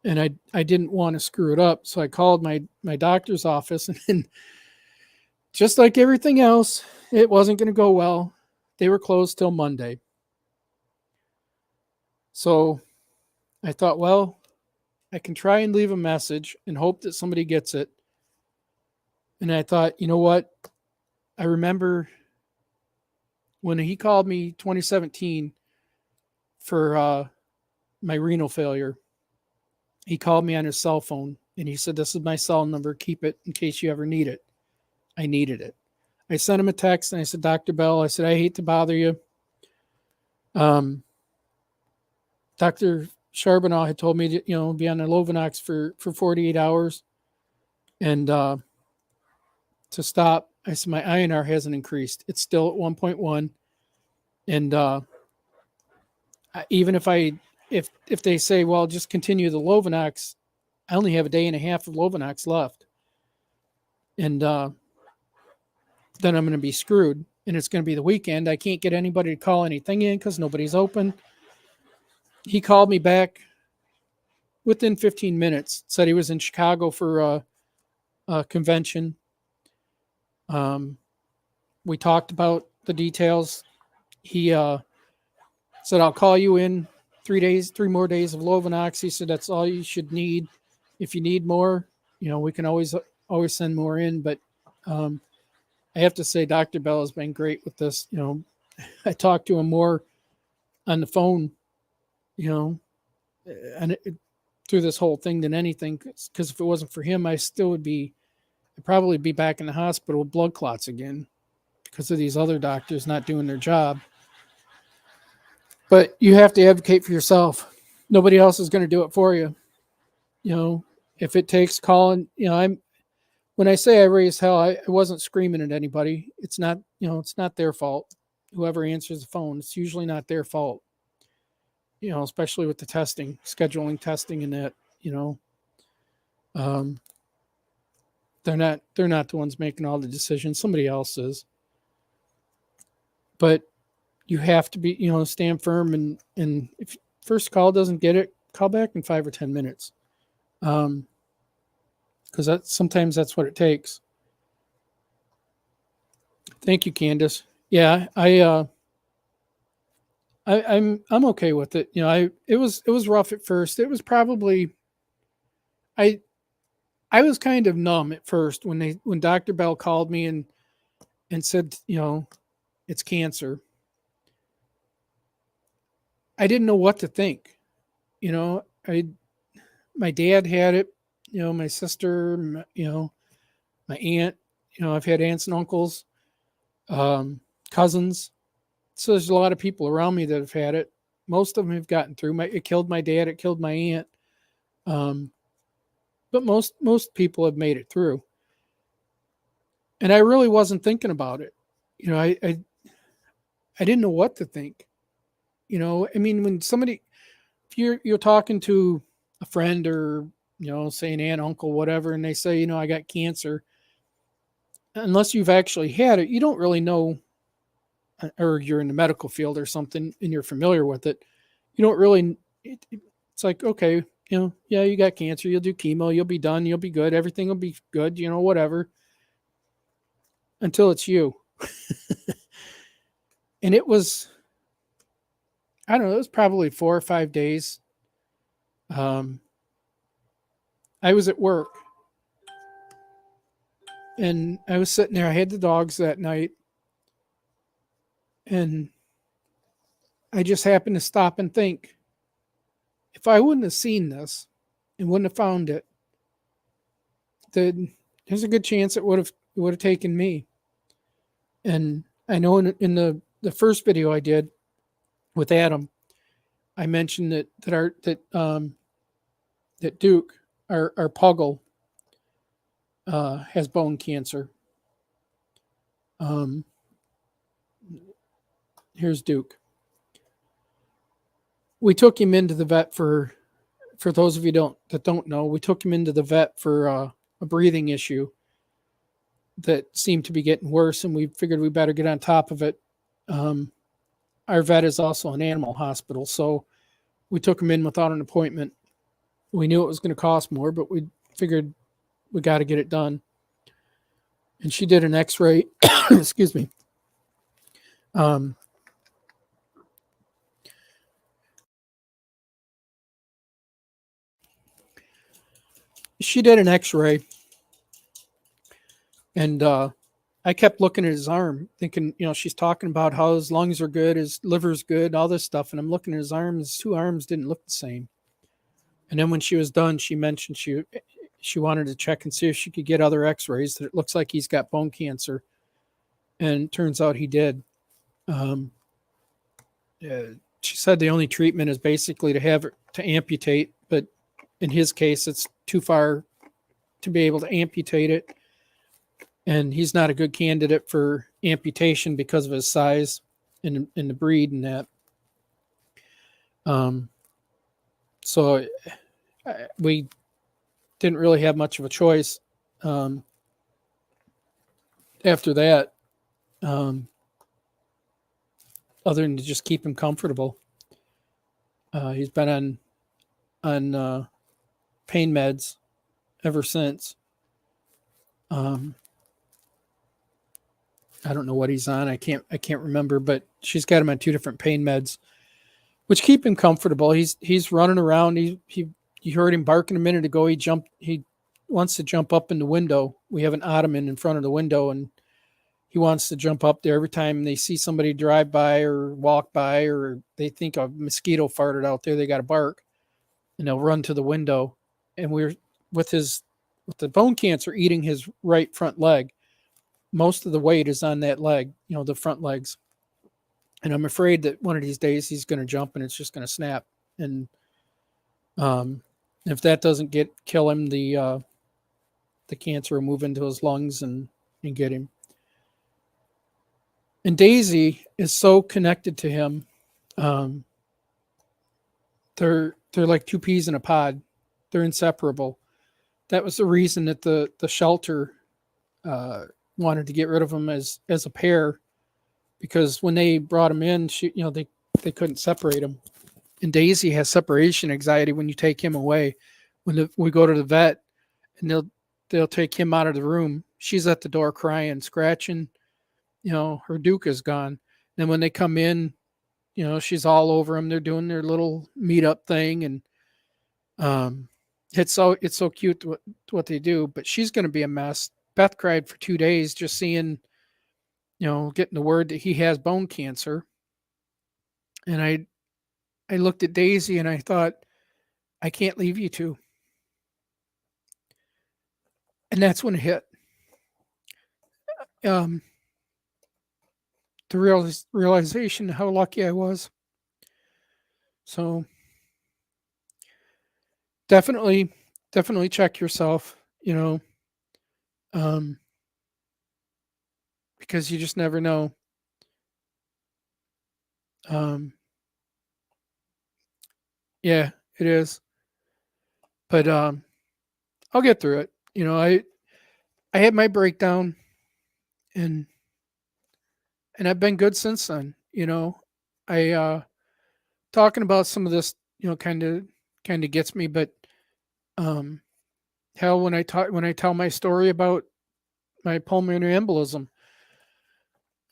and I didn't want to screw it up. So I called my doctor's office, and then just like everything else, it wasn't going to go well. They were closed till Monday. So I thought, well, I can try and leave a message and hope that somebody gets it. And I thought, you know what? I remember when he called me 2017 for my renal failure. He called me on his cell phone and he said, "This is my cell number. Keep it in case you ever need it." I needed it. I sent him a text and I said, "Dr. Bell," I said, "I hate to bother you. Dr. Charbonneau had told me to, be on the Lovenox for 48 hours and to stop." I said, "My INR hasn't increased. It's still at 1.1. And even if they say, well, just continue the Lovenox, I only have a day and a half of Lovenox left. And then I'm going to be screwed. And it's going to be the weekend. I can't get anybody to call anything in because nobody's open." He called me back within 15 minutes, said he was in Chicago for a convention. We talked about the details. He said, "I'll call you in 3 more days of Lovenox." He said, "That's all you should need. If you need more, we can always send more in." But I have to say, Dr. Bell has been great with this. I talked to him more on the phone, and through this whole thing than anything. Because if it wasn't for him, I'd probably be back in the hospital with blood clots again because of these other doctors not doing their job. But you have to advocate for yourself. Nobody else is going to do it for you. If it takes calling, when I say I raised hell, I wasn't screaming at anybody. It's not their fault. Whoever answers the phone, it's usually not their fault. Especially with the testing, scheduling testing and that, they're not the ones making all the decisions. Somebody else is. But you have to be, stand firm, and if first call doesn't get it, call back in 5 or 10 minutes. Because sometimes that's what it takes. Thank you, Candace. Yeah, I'm okay with it. It was rough at first. It was probably I was kind of numb at first when Dr. Bell called me and said, it's cancer. I didn't know what to think. My dad had it, my sister, my aunt, I've had aunts and uncles, cousins. So there's a lot of people around me that have had it. Most of them have gotten through. It killed my dad. It killed my aunt. But most people have made it through. And I really wasn't thinking about it. I didn't know what to think. When somebody, if you're talking to a friend or, say an aunt, uncle, whatever, and they say, I got cancer, unless you've actually had it, you don't really know, or you're in the medical field or something and you're familiar with it. You don't really, it's like, okay, yeah, you got cancer, you'll do chemo, you'll be done, you'll be good, everything will be good, whatever, until it's you. And it was, I don't know, it was probably 4 or 5 days. I was at work and I was sitting there. I had the dogs that night and I just happened to stop and think, if I wouldn't have seen this and wouldn't have found it, then there's a good chance it would have taken me. And I know in the first video I did with Adam, I mentioned that Duke, our puggle, has bone cancer. Here's Duke. We took him into the vet for those of you that don't know, we took him into the vet for a breathing issue that seemed to be getting worse, and we figured we better get on top of it. Our vet is also an animal hospital, so we took him in without an appointment. we knew it was going to cost more, but we figured we got to get it done. And she did an X-ray. Excuse me. She did an X-ray, and I kept looking at his arm, thinking, she's talking about how his lungs are good, his liver's good, all this stuff, and I'm looking at his arm. His two arms didn't look the same. And then when she was done, she mentioned she wanted to check and see if she could get other X-rays. That it looks like he's got bone cancer, and it turns out he did. She said the only treatment is basically to amputate, but in his case, it's too far to be able to amputate it, and he's not a good candidate for amputation because of his size and the breed and that. So we didn't really have much of a choice after that, other than to just keep him comfortable. He's been on pain meds ever since. I don't know what he's on. I can't remember, but she's got him on 2 different pain meds, which keep him comfortable. He's running around. You heard him barking a minute ago. He wants to jump up in the window. We have an ottoman in front of the window, and he wants to jump up there every time they see somebody drive by or walk by, or they think a mosquito farted out there. They got to bark, and they'll run to the window. And we're with the bone cancer eating his right front leg. Most of the weight is on that leg, the front legs. And I'm afraid that one of these days he's going to jump and it's just going to snap. And if that doesn't kill him, the cancer will move into his lungs and get him. And Daisy is so connected to him. They're like 2 peas in a pod. They're inseparable. That was the reason that the shelter wanted to get rid of him as a pair, because when they brought him in, they couldn't separate him. And Daisy has separation anxiety when you take him away. When we go to the vet and they'll take him out of the room, she's at the door crying, scratching. Her Duke is gone. And when they come in, she's all over him. They're doing their little meetup thing, and it's so cute what they do. But she's going to be a mess. Beth cried for 2 days just seeing, getting the word that he has bone cancer. And I looked at Daisy and I thought, I can't leave you two. And that's when it hit. The realization how lucky I was. So definitely check yourself, because you just never know. Yeah, it is. But I'll get through it. I had my breakdown, and I've been good since then. I talking about some of this, kind of gets me, but hell, when I tell my story about my pulmonary embolism,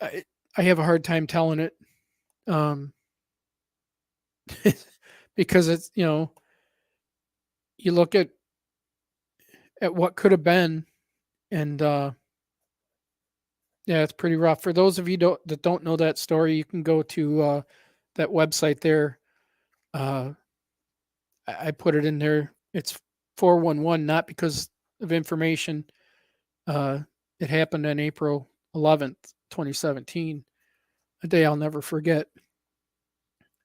I have a hard time telling it, because it's, you look at what could have been, and yeah, it's pretty rough. For those of you that don't know that story, you can go to that website there. I put it in there. It's 411, not because of information. It happened on April 11th, 2017, a day I'll never forget.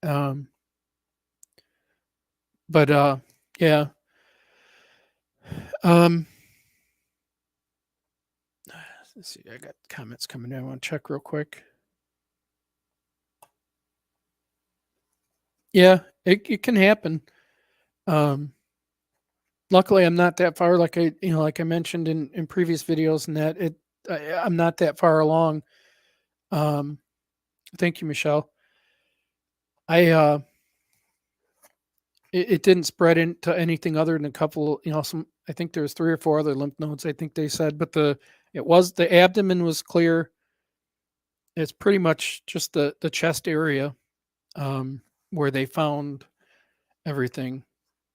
But yeah. Let's see. I got comments coming in. I want to check real quick. Yeah, it can happen. Luckily, I'm not that far. Like I mentioned in previous videos, and that I'm not that far along. Thank you, Michelle. it didn't spread into anything other than a couple, some, I think there's 3 or 4 other lymph nodes, I think they said, but the abdomen was clear. It's pretty much just the chest area, where they found everything.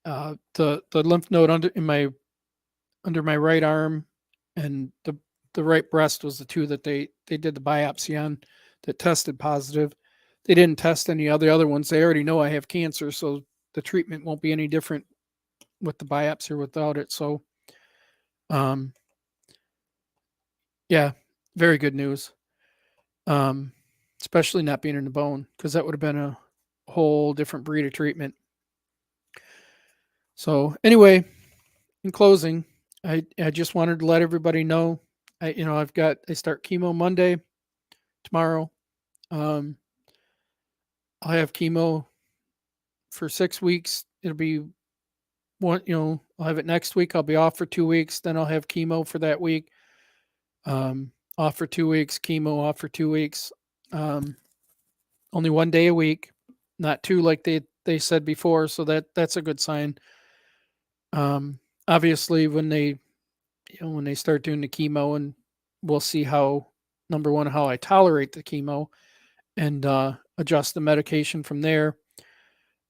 The lymph node under my right arm and the right breast was the 2 that they did the biopsy on that tested positive. They didn't test any of the other ones. They already know I have cancer, so the treatment won't be any different with the biopsy or without it. So, yeah, very good news. Especially not being in the bone, because that would have been a whole different breed of treatment. So anyway, in closing, I just wanted to let everybody know, I start chemo Monday, tomorrow. I'll have chemo for 6 weeks. It'll be I'll have it next week. I'll be off for 2 weeks. Then I'll have chemo for that week. Off for 2 weeks, chemo off for 2 weeks. Only 1 day a week, not 2 like they said before. So that's a good sign. Obviously when they start doing the chemo, and we'll see how, number one, how I tolerate the chemo, and adjust the medication from there.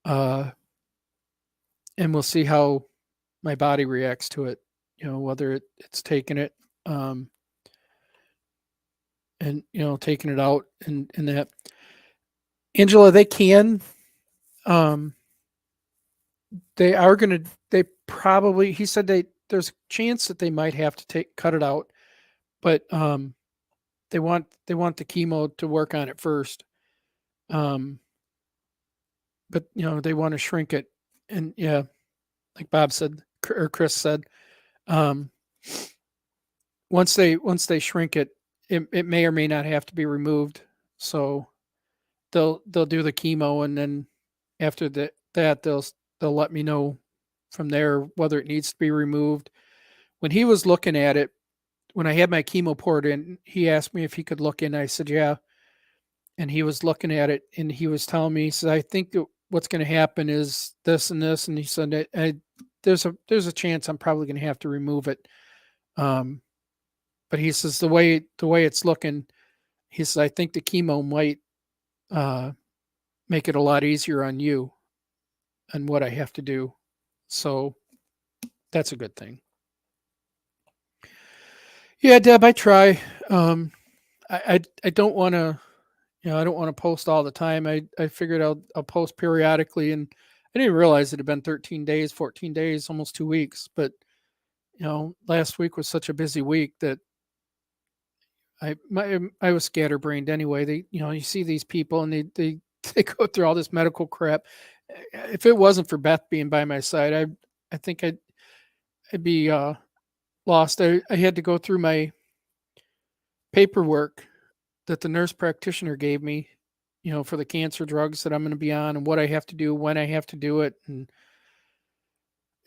And we'll see how my body reacts to it, whether it's taking it, and, taking it out and that. Angela, they can, they are going to, they probably, he said there's a chance that they might have to cut it out, but, they want the chemo to work on it first. But they want to shrink it. And yeah, like Bob said, or Chris said, once they shrink it, it may or may not have to be removed. So they'll do the chemo, and then after that they'll let me know from there whether it needs to be removed. When he was looking at it, when I had my chemo poured in, he asked me if he could look in. I said, yeah. And he was looking at it, and he was telling me, he said, I think that what's going to happen is this and this. And he said, there's a chance I'm probably going to have to remove it. But he says, the way it's looking, he says, I think the chemo might make it a lot easier on you and what I have to do. So that's a good thing. Yeah, Deb, I try. I don't want to, I don't want to post all the time. I figured I'll post periodically, and I didn't realize it had been 13 days, 14 days, almost 2 weeks. But, last week was such a busy week that I was scatterbrained anyway. They, you see these people, and they go through all this medical crap. If it wasn't for Beth being by my side, I think I'd be lost. I had to go through my paperwork that the nurse practitioner gave me, for the cancer drugs that I'm going to be on, and what I have to do, when I have to do it. And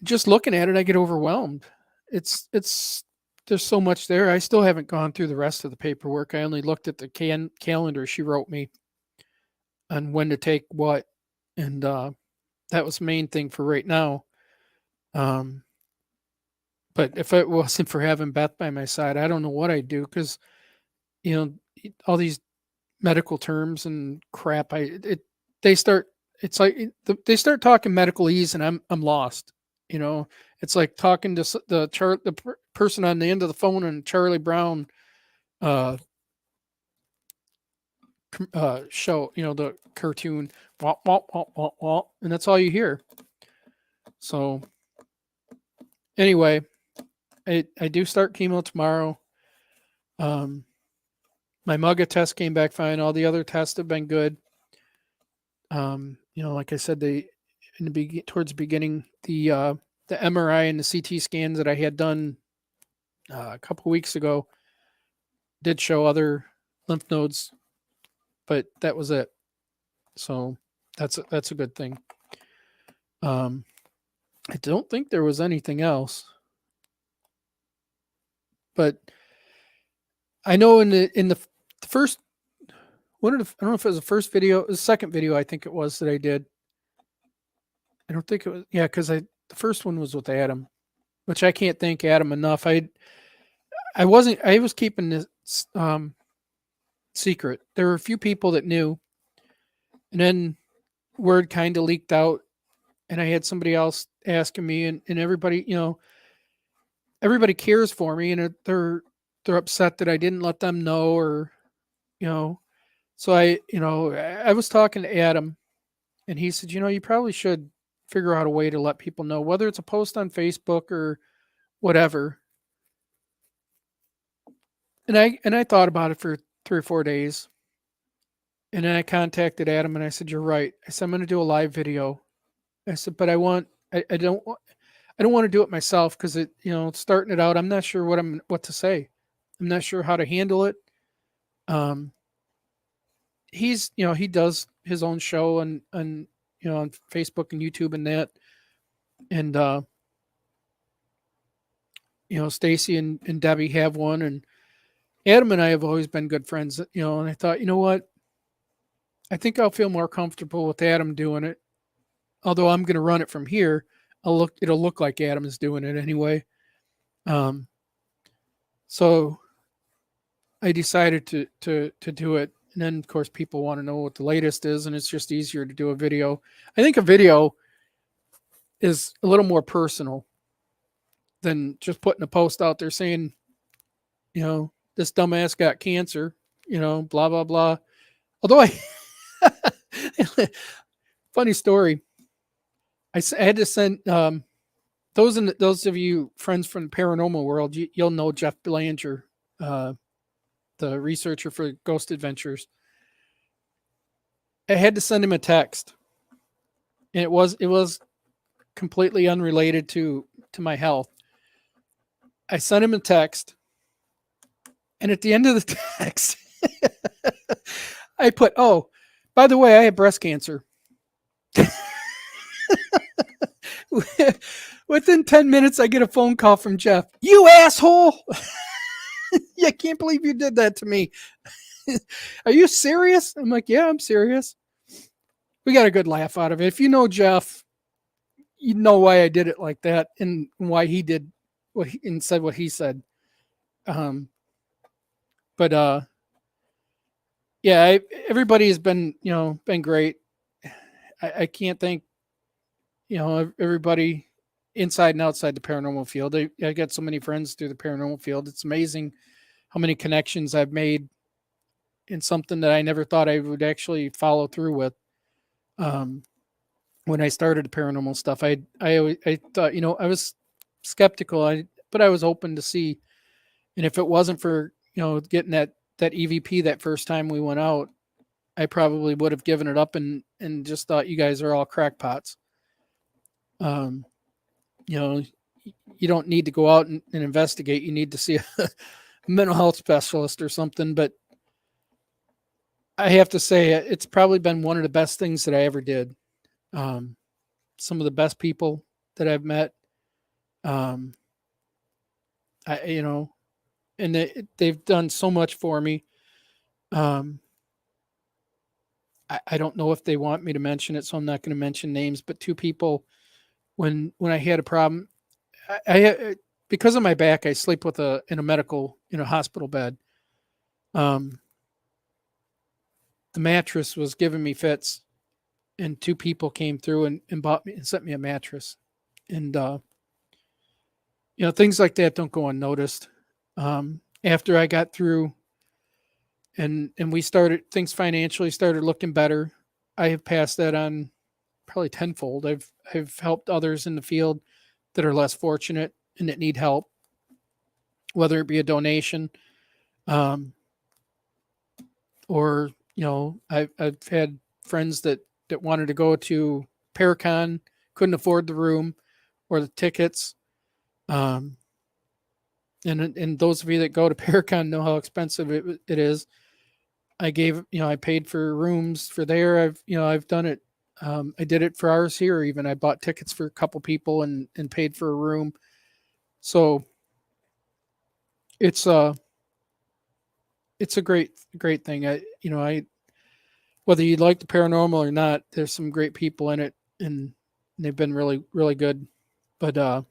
just looking at it, I get overwhelmed. It's there's so much there. I still haven't gone through the rest of the paperwork. I only looked at the calendar she wrote me on when to take what. And that was the main thing for right now. But if it wasn't for having Beth by my side, I don't know what I'd do, because, all these medical terms and crap, they start talking medicalese, and I'm lost. It's like talking to the person on the end of the phone in Charlie Brown show, the cartoon, wah, wah, wah, wah, wah, and that's all you hear. So anyway, I do start chemo tomorrow. My MUGA test came back fine. All the other tests have been good. Like I said, towards the beginning, the MRI and the CT scans that I had done a couple weeks ago did show other lymph nodes, but that was it. So that's a good thing. I don't think there was anything else, but I know in the first, I don't know if it was the first video, the second video, I think it was, that I did, I don't think it was, yeah, because the first one was with Adam, which I can't thank Adam enough. I was keeping this secret. There were a few people that knew, and then word kind of leaked out, and I had somebody else asking me, and everybody, everybody cares for me, and they're upset that I didn't let them know, or you know. So I was talking to Adam, and he said, you probably should figure out a way to let people know, whether it's a post on Facebook or whatever. And I thought about it for 3 or 4 days, and then I contacted Adam, and I said, "You're right." I said, "I'm going to do a live video." I said, "But I don't want to do it myself because starting it out, I'm not sure what to say. I'm not sure how to handle it." Um, he does his own show on Facebook and YouTube and that, and Stacy and Debbie have one, and Adam and I have always been good friends. And I thought, you know what, I think I'll feel more comfortable with Adam doing it. Although I'm going to run it from here, it'll look like Adam is doing it anyway. Um, so I decided to do it. And then of course people want to know what the latest is, and it's just easier to do a video. I think a video is a little more personal than just putting a post out there saying, this dumbass got cancer, blah blah blah. Although funny story, I had to send those of you friends from the paranormal world, you'll know Jeff Belanger, the researcher for Ghost Adventures. I had to send him a text, and it was completely unrelated to my health. I sent him a text, and at the end of the text, I put, "Oh, by the way, I have breast cancer." Within 10 minutes, I get a phone call from Jeff. "You asshole." "I can't believe you did that to me." "Are you serious?" I'm like, "Yeah, I'm serious." We got a good laugh out of it. If you know Jeff, you know why I did it like that, and why he did and said what he said. But yeah, everybody has been great. I can't thank everybody inside and outside the paranormal field. I got so many friends through the paranormal field. It's amazing how many connections I've made in something that I never thought I would actually follow through with. When I started the paranormal stuff, I thought, I was skeptical, but I was open to see. And if it wasn't for getting that EVP that first time we went out, I probably would have given it up and just thought you guys are all crackpots. You don't need to go out and investigate. You need to see a mental health specialist or something. But I have to say, it's probably been one of the best things that I ever did. Some of the best people that I've met. And they've done so much for me. I don't know if they want me to mention it, so I'm not going to mention names. But two people, when I had a problem, I because of my back, I sleep in a medical hospital bed. The mattress was giving me fits, and two people came through and bought me and sent me a mattress, and things like that don't go unnoticed. After I got through, and things financially started looking better, I have passed that on probably tenfold. I've helped others in the field that are less fortunate and that need help, whether it be a donation, or I've had friends that wanted to go to Paracon, couldn't afford the room or the tickets. And those of you that go to Paracon know how expensive it is. I paid for rooms for there. I've done it. I did it for ours here. Even I bought tickets for a couple people and paid for a room. So it's a great thing. Whether you like the paranormal or not, there's some great people in it, and and they've been really, really good. But I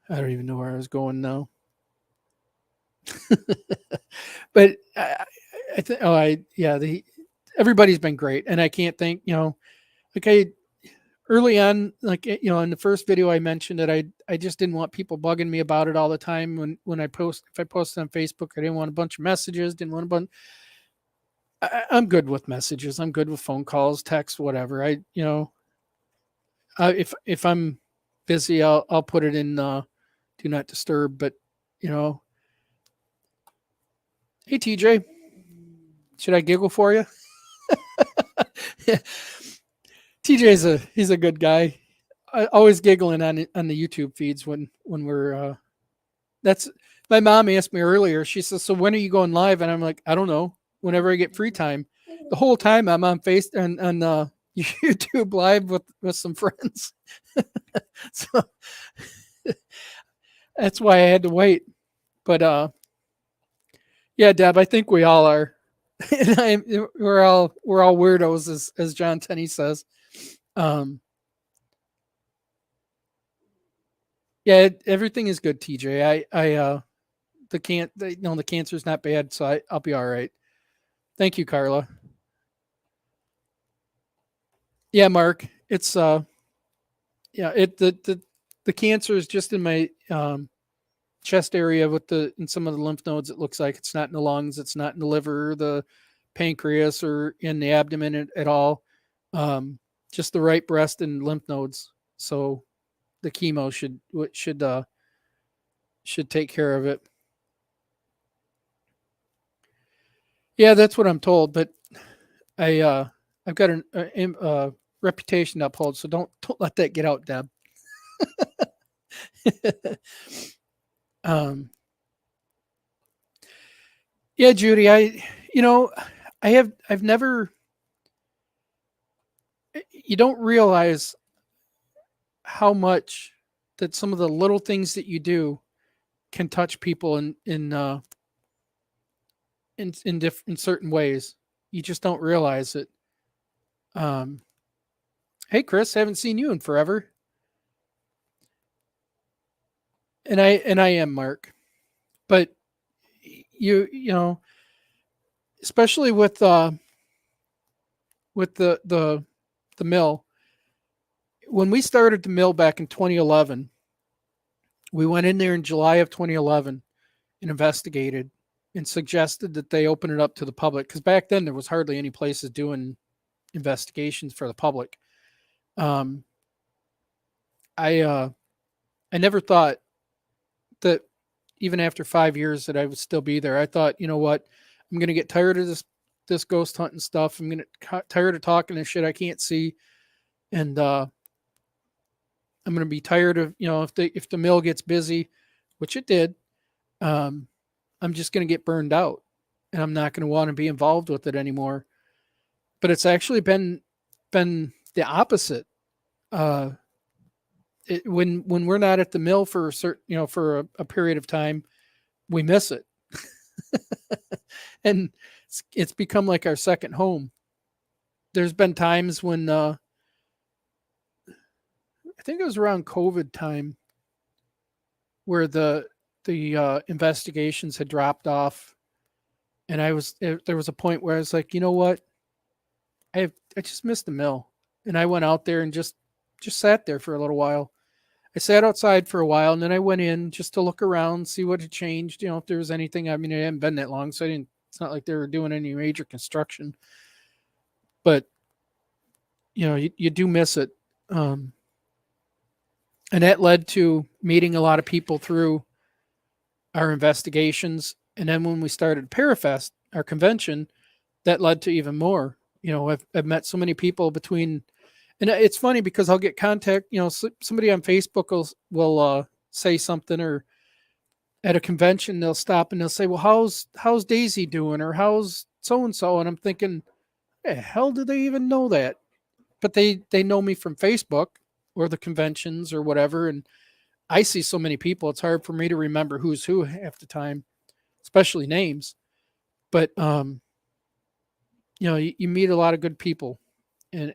don't even know where I was going now. But I think, everybody's been great, and I can't think, like I early on, like in the first video I mentioned that I just didn't want people bugging me about it all the time when I post. If I posted on Facebook, I didn't want a bunch of messages, didn't want a bunch. I'm good with messages. I'm good with phone calls, text, whatever. If I'm busy, I'll put it in do not disturb. But you know, hey TJ, should I giggle for you? He's a good guy. Always giggling on the YouTube feeds when we're that's my mom asked me earlier. She says, "So when are you going live?" And I'm like, "I don't know. Whenever I get free time." The whole time I'm on on YouTube live with some friends. So that's why I had to wait. But yeah, Deb, I think we all are. And we're all weirdos, as John Tenney says. Yeah, everything is good, TJ. The cancer's not bad, so I'll be all right. Thank you, Carla. Yeah, Mark, it's yeah, the cancer is just in my chest area in some of the lymph nodes. It looks like it's not in the lungs, it's not in the liver, the pancreas, or in the abdomen at all. Just the right breast and lymph nodes. So the chemo should take care of it. Yeah, that's what I'm told, but I've got a reputation to uphold, so don't let that get out, Deb. um, yeah, Judy, I've never. You don't realize how much that some of the little things that you do can touch people in certain ways. You just don't realize it. Um, hey, Chris, haven't seen you in forever. And I am Mark, but you know, especially with the mill. When we started the mill back in 2011, we went in there in July of 2011 and investigated and suggested that they open it up to the public, because back then there was hardly any places doing investigations for the public. Um, I never thought that even after 5 years that I would still be there. I thought, you know what, I'm gonna get tired of this ghost hunting stuff. I'm gonna tired of talking this shit I can't see, and I'm gonna be tired of if the mill gets busy, which it did. Um, I'm just gonna get burned out, and I'm not gonna want to be involved with it anymore. But it's actually been the opposite. Uh, when we're not at the mill for a certain for a period of time, we miss it, and it's become like our second home. There's been times when I think it was around COVID time where the investigations had dropped off, and there was a point where I was like, you know what, I just missed the mill, and I went out there and just sat there for a little while. I sat outside for a while, and then I went in just to look around, see what had changed. If there was anything. I mean, it hadn't been that long, so I didn't. It's not like they were doing any major construction, but you do miss it, um, and that led to meeting a lot of people through our investigations. And then when we started Parafest, our convention, that led to even more. I've met so many people between. And it's funny because I'll get contact, somebody on Facebook will say something, or at a convention they'll stop and they'll say, "Well, how's Daisy doing?" or "How's so and so?" And I'm thinking, "The hell do they even know that?" But they know me from Facebook or the conventions or whatever, and I see so many people. It's hard for me to remember who's who half the time, especially names. But you meet a lot of good people, and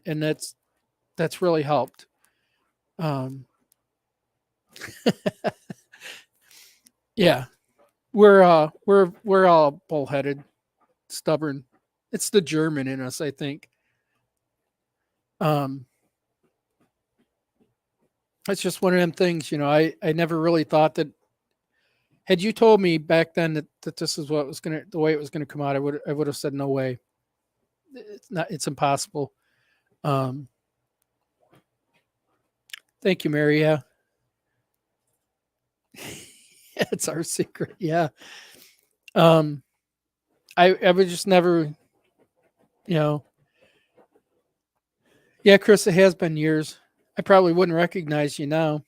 that's really helped. Um, yeah, we're all bullheaded, stubborn. It's the German in us, I think. Um, it's just one of them things, I never really thought that. Had you told me back then that this is what was the way it was gonna come out, I would have said no way. It's impossible. Um, thank you, Mary. Yeah, it's our secret. Yeah. Um, I would just never, you know. Yeah, Chris, it has been years. I probably wouldn't recognize you now.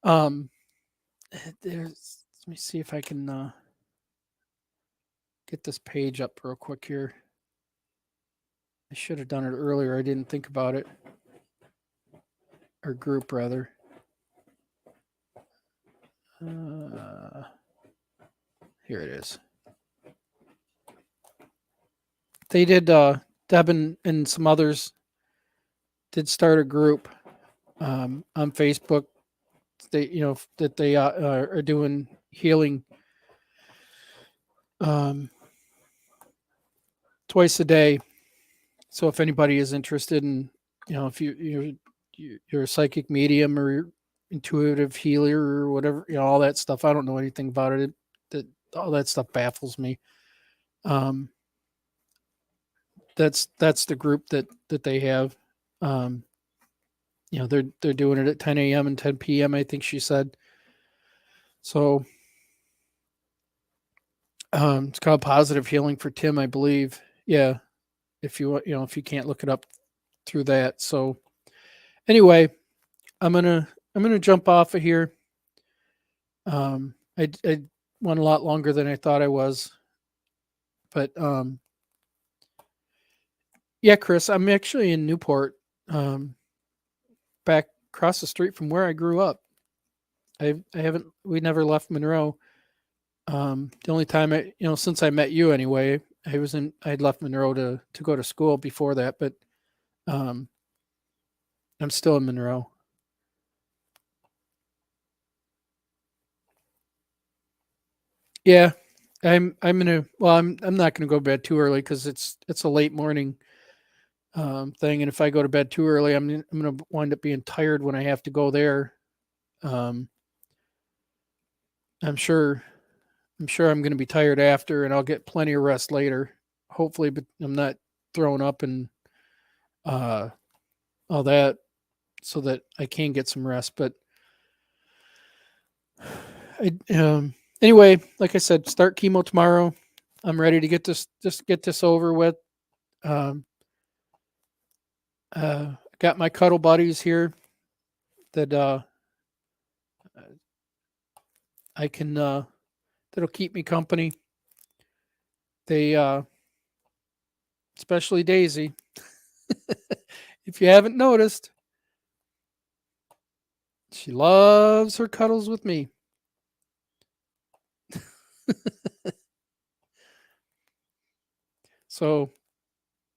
Um, let me see if I can get this page up real quick here. I should have done it earlier. I didn't think about it. Or group, rather. Here it is. They did, Deb and some others did start a group on Facebook. That they are doing healing twice a day. So if anybody is interested in, if you're a psychic medium or intuitive healer or whatever, all that stuff. I don't know anything about it. That all that stuff baffles me. That's the group that they have. They're doing it at 10 a.m. and 10 p.m. I think she said. So it's called Positive Healing for Tim, I believe. Yeah, if you can't look it up through that. So anyway, I'm gonna jump off of here. I went a lot longer than I thought I was, but yeah, Chris, I'm actually in Newport, back across the street from where I grew up. We never left Monroe. The only time since I met you anyway, I'd left Monroe to go to school before that, but I'm still in Monroe. Yeah, I'm not gonna go to bed too early because it's a late morning thing, and if I go to bed too early, I'm gonna wind up being tired when I have to go there. Um, I'm sure I'm gonna be tired after, and I'll get plenty of rest later, hopefully, but I'm not throwing up and uh, all that, so that I can get some rest. But anyway, like I said, start chemo tomorrow. I'm ready to get this over with. Um, got my cuddle buddies here that I can that'll keep me company. They especially Daisy. If you haven't noticed, she loves her cuddles with me. So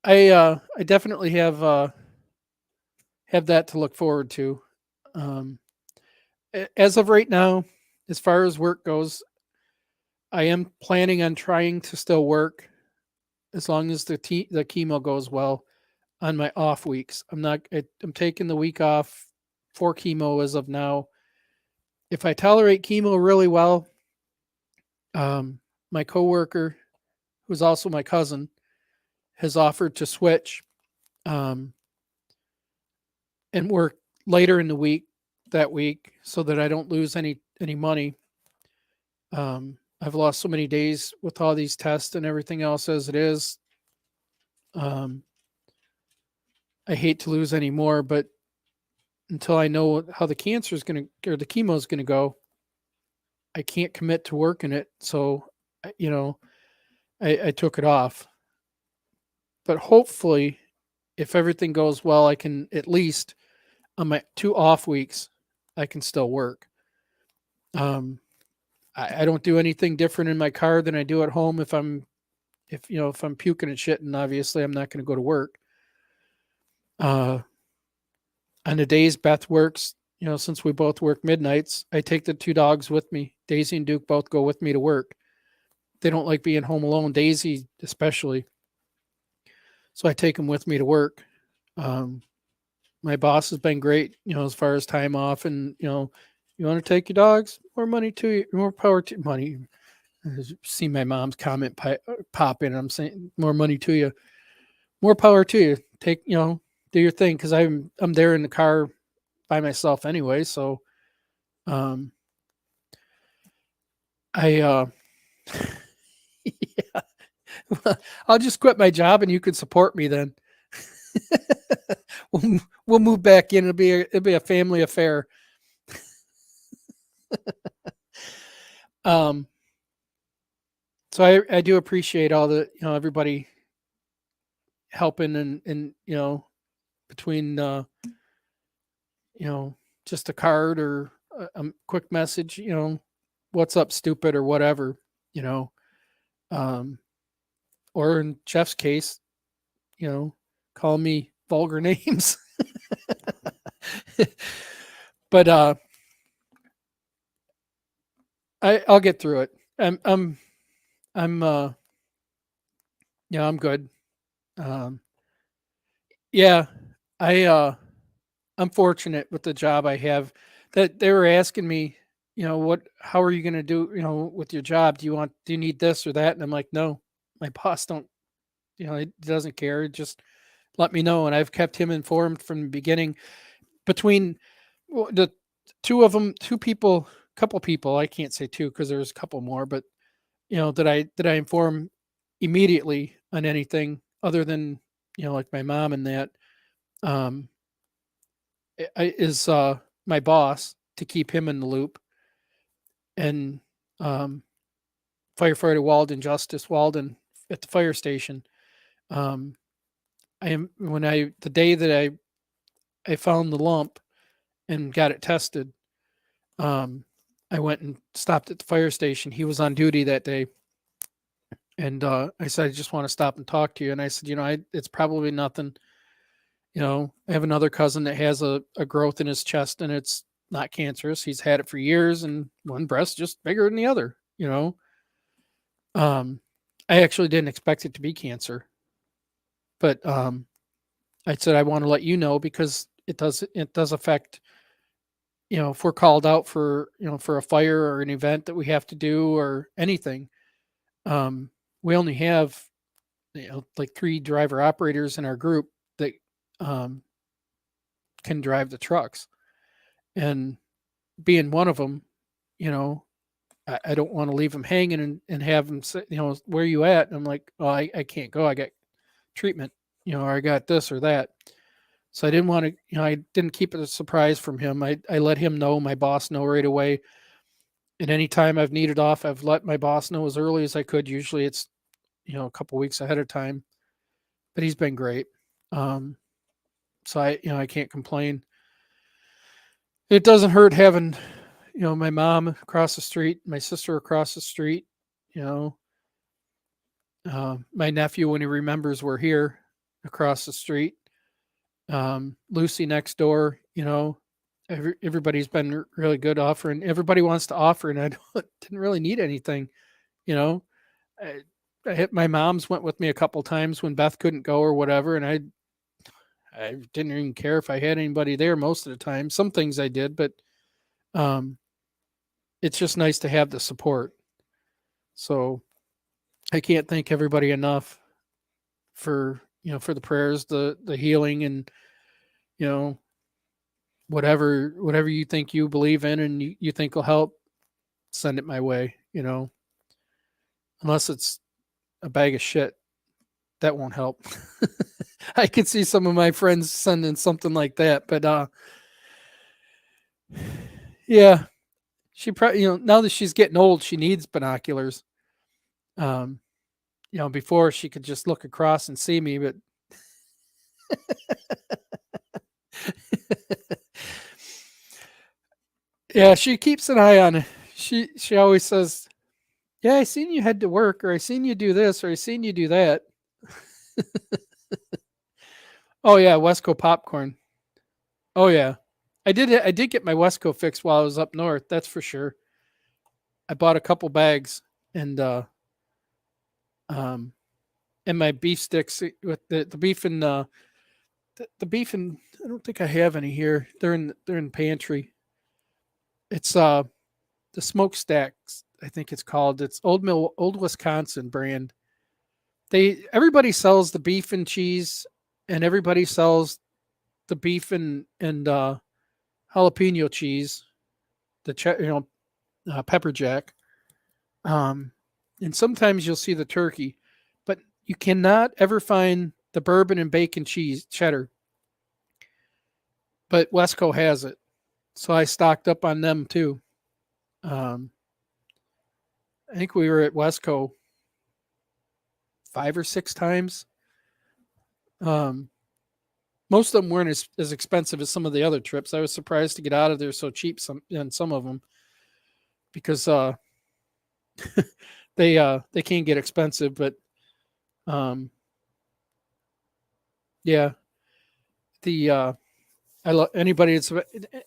I definitely have that to look forward to. As of right now, as far as work goes, I am planning on trying to still work as long as the chemo goes well on my off weeks. I'm taking the week off for chemo as of now. If I tolerate chemo really well, my coworker, who's also my cousin, has offered to switch and work later in the week that week so that I don't lose any money. I've lost so many days with all these tests and everything else as it is. I hate to lose any more, but until I know how the cancer is going to or the chemo is going to go, I can't commit to working it. So, I took it off. But hopefully, if everything goes well, I can at least on my 2 off weeks, I can still work. I don't do anything different in my car than I do at home. If I'm puking and shitting, obviously I'm not going to go to work. On the days Beth works, since we both work midnights, I take the two dogs with me. Daisy and Duke both go with me to work. They don't like being home alone, Daisy especially. So I take them with me to work. Um, my boss has been great, as far as time off, and you want to take your dogs, more money to you, more power to money. I see my mom's comment pop in. I'm saying more money to you, more power to you. Take, do your thing, because I'm there in the car by myself anyway. So, um, I yeah, I'll just quit my job and you can support me then. we'll move back in. It'll be a family affair. Um, so I do appreciate all the everybody helping and between just a card or a quick message, what's up, stupid, or whatever, you know, um, or in Jeff's case, call me vulgar names. But I'll get through it. I'm I'm good. Um, yeah, I'm fortunate with the job I have. That they were asking me, how are you going to do, with your job? Do you need this or that? And I'm like, no, my boss don't, he doesn't care. Just let me know. And I've kept him informed from the beginning. Between the two of them, couple people, I can't say two because there's a couple more, but that I inform immediately on anything other than, like my mom and that, um, is my boss, to keep him in the loop, and um, firefighter Walden, Justice Walden, at the fire station. Um, I am when I the day that I found the lump and got it tested. Um, I went and stopped at the fire station. He was on duty that day, and I said, I just want to stop and talk to you. And I said, it's probably nothing. I have another cousin that has a growth in his chest, and it's not cancerous. He's had it for years, and one breast just bigger than the other. Um, I actually didn't expect it to be cancer, but I said I want to let you know because it does affect. If we're called out for for a fire or an event that we have to do or anything, um, we only have like 3 driver operators in our group that um, can drive the trucks, and being one of them, you know, I don't want to leave them hanging and have them say, where you at? And I'm like, oh, I can't go. I got treatment, or I got this or that. So I didn't want to, I didn't keep it a surprise from him. I let him know, my boss know right away. And anytime I've needed off, I've let my boss know as early as I could. Usually it's, a couple weeks ahead of time, but he's been great. Um, so I can't complain. It doesn't hurt having, my mom across the street, my sister across the street, you know, my nephew, when he remembers we're here across the street, Lucy next door, everybody's been really good offering. Everybody wants to offer, and I didn't really need anything, you know. I, my mom's went with me a couple times when Beth couldn't go or whatever, and I didn't even care if I had anybody there most of the time. Some things I did, but um, it's just nice to have the support. So I can't thank everybody enough for for the prayers, the healing, and you know whatever you think you believe in and you think will help, send it my way. Unless it's a bag of shit, that won't help. I could see some of my friends sending something like that, but yeah, she probably now that she's getting old, she needs binoculars. Um, before she could just look across and see me, but yeah, she keeps an eye on it. She always says, "Yeah, I seen you head to work, or I seen you do this, or I seen you do that." Oh yeah, Wesco popcorn. Oh yeah, I did get my Wesco fixed while I was up north. That's for sure. I bought a couple bags and um and my beef sticks with the beef and the beef and I don't think I have any here. They're in the pantry. It's the smokestacks. I think it's called. It's Old Wisconsin brand. Everybody sells the beef and cheese, and everybody sells the beef and jalapeno cheese, pepper jack. Um, and sometimes you'll see the turkey, but you cannot ever find the bourbon and bacon cheese cheddar. But Wesco has it, so I stocked up on them too. Um, I think we were at Wesco 5 or 6 times. Um, most of them weren't as expensive as some of the other trips. I was surprised to get out of there so cheap some of them because they can get expensive, but um, yeah, the I love anybody that's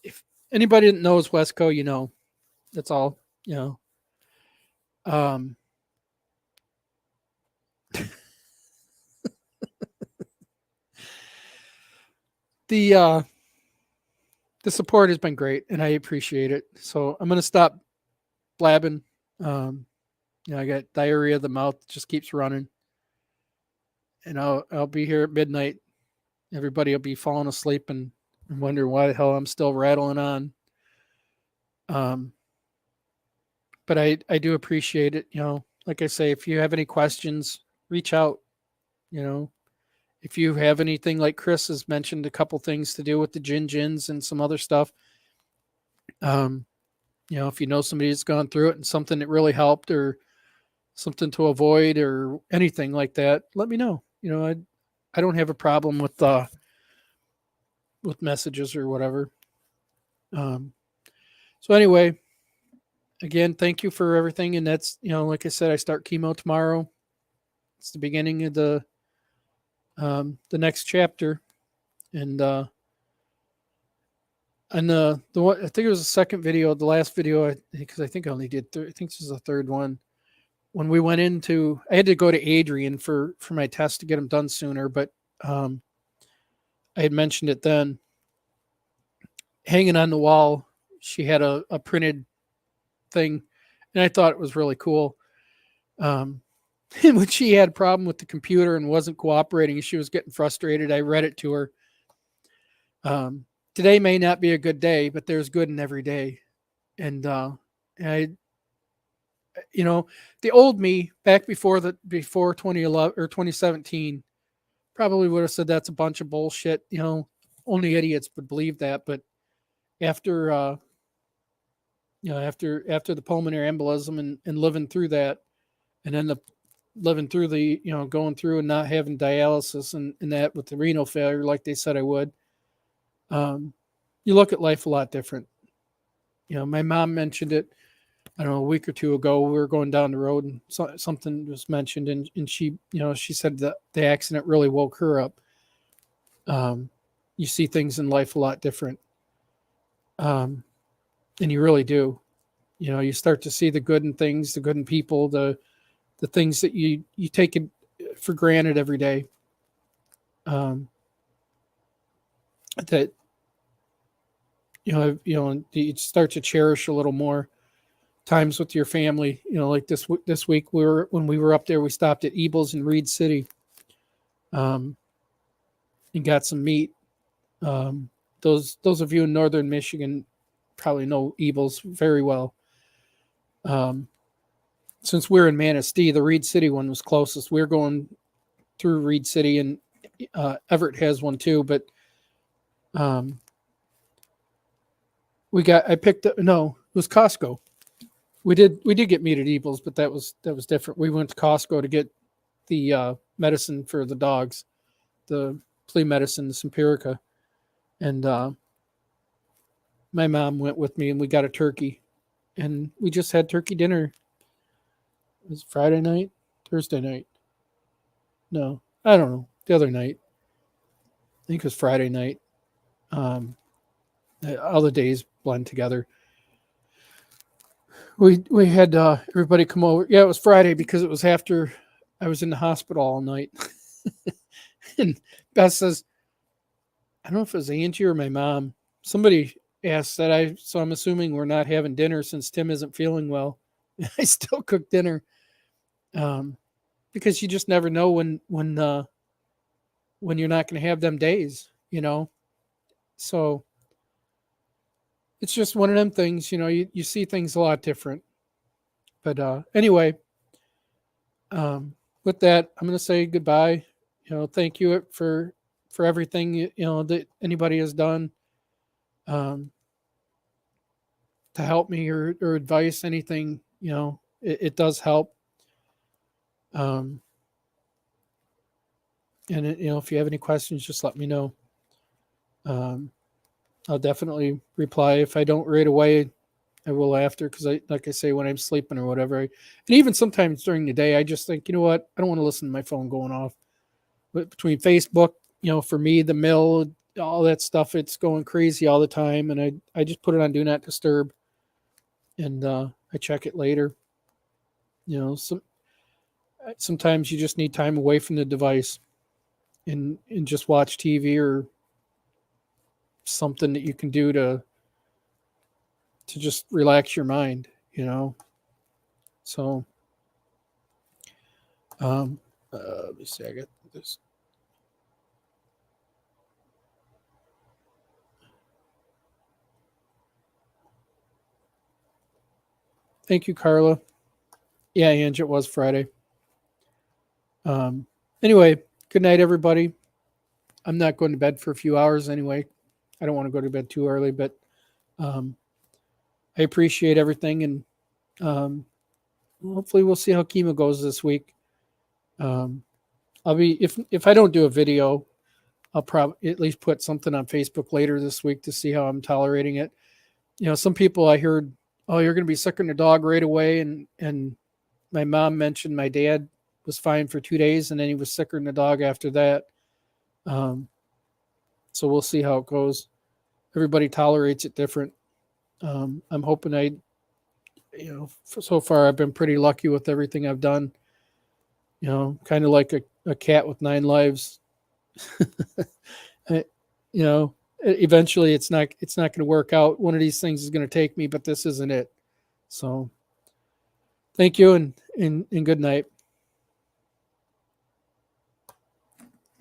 if anybody that knows Wesco, you know, that's all, you know. Um, the uh the support has been great and I appreciate it. So I'm gonna stop blabbing. Um, I got diarrhea. The mouth just keeps running, and I'll be here at midnight. Everybody will be falling asleep and wonder why the hell I'm still rattling on. Um, but I do appreciate it. You know, like I say, if you have any questions, reach out. You know, if you have anything like Chris has mentioned, a couple things to do with the gins and some other stuff. Um, you know, if you know somebody that's gone through it and something that really helped or something to avoid or anything like that, let me know. You know, I don't have a problem with messages or whatever. Um, so anyway, again, thank you for everything. And that's, you know, like I said, I start chemo tomorrow. It's the beginning of the next chapter. And the one, I think it was the second video, the last video, because I think I only did, I think this is the third one. When we went into, I had to go to Adrian for my test to get them done sooner, but I had mentioned it then. Hanging on the wall, she had a printed thing, and I thought it was really cool. And when she had a problem with the computer and wasn't cooperating, she was getting frustrated. I read it to her. Today may not be a good day, but there's good in every day. And I, you know, the old me back before 2011 or 2017 probably would have said that's a bunch of bullshit. You know, only idiots would believe that. But after after the pulmonary embolism and living through that, and then living through the, you know, going through and not having dialysis and that with the renal failure like they said I would, you look at life a lot different. You know, my mom mentioned it, I don't know, a week or two ago. We were going down the road and something was mentioned, and she, you know, she said that the accident really woke her up. You see things in life a lot different, and you really do. You know, you start to see the good in things, the good in people, the things that you take it for granted every day. That you start to cherish a little more times with your family. You know, like this week when we were up there, we stopped at Ebel's in Reed City, and got some meat. Those of you in northern Michigan probably know Ebel's very well. Since we're in Manistee, the Reed City one was closest. We're going through Reed City, and Everett has one too. But I picked up. No, it was Costco. We did get meat at Ebel's, but that was different. We went to Costco to get the medicine for the dogs, the flea medicine, the Simparica, and my mom went with me, and we got a turkey, and we just had turkey dinner. It was Friday night, Thursday night. No, I don't know. The other night. think it was Friday night. All the days blend together. We had everybody come over. Yeah, it was Friday because it was after I was in the hospital all night. And Beth says, I don't know if it was Angie or my mom. Somebody asked that so I'm assuming we're not having dinner since Tim isn't feeling well. I still cook dinner. Because you just never know when you're not going to have them days, So it's just one of them things, you see things a lot different. But anyway, with that, I'm going to say goodbye. Thank you for everything that anybody has done to help me or advice, anything. It does help. And if you have any questions, just let me know. I'll definitely reply. If I don't right away, I will after, because like I say, when I'm sleeping or whatever, and even sometimes during the day, I just think, you know what, I don't want to listen to my phone going off. But between Facebook, for me, the mill, all that stuff, it's going crazy all the time, and I just put it on Do Not Disturb, and I check it later. Sometimes you just need time away from the device, and just watch TV or something that you can do to just relax your mind, So, let me see. I got this. Thank you, Carla. Yeah, Ange, it was Friday. Anyway, good night, everybody. I'm not going to bed for a few hours anyway. I don't want to go to bed too early, but I appreciate everything, and hopefully we'll see how chemo goes this week. I'll be if I don't do a video, I'll probably at least put something on Facebook later this week to see how I'm tolerating it. Some people I heard, oh, you're going to be sick on the dog right away, and my mom mentioned my dad was fine for 2 days, and then he was sicker than the dog after that. So we'll see how it goes. Everybody tolerates it different. I'm hoping so far I've been pretty lucky with everything I've done. Kind of like a cat with 9 lives. Eventually it's not going to work out. One of these things is going to take me, but this isn't it. So thank you and good night.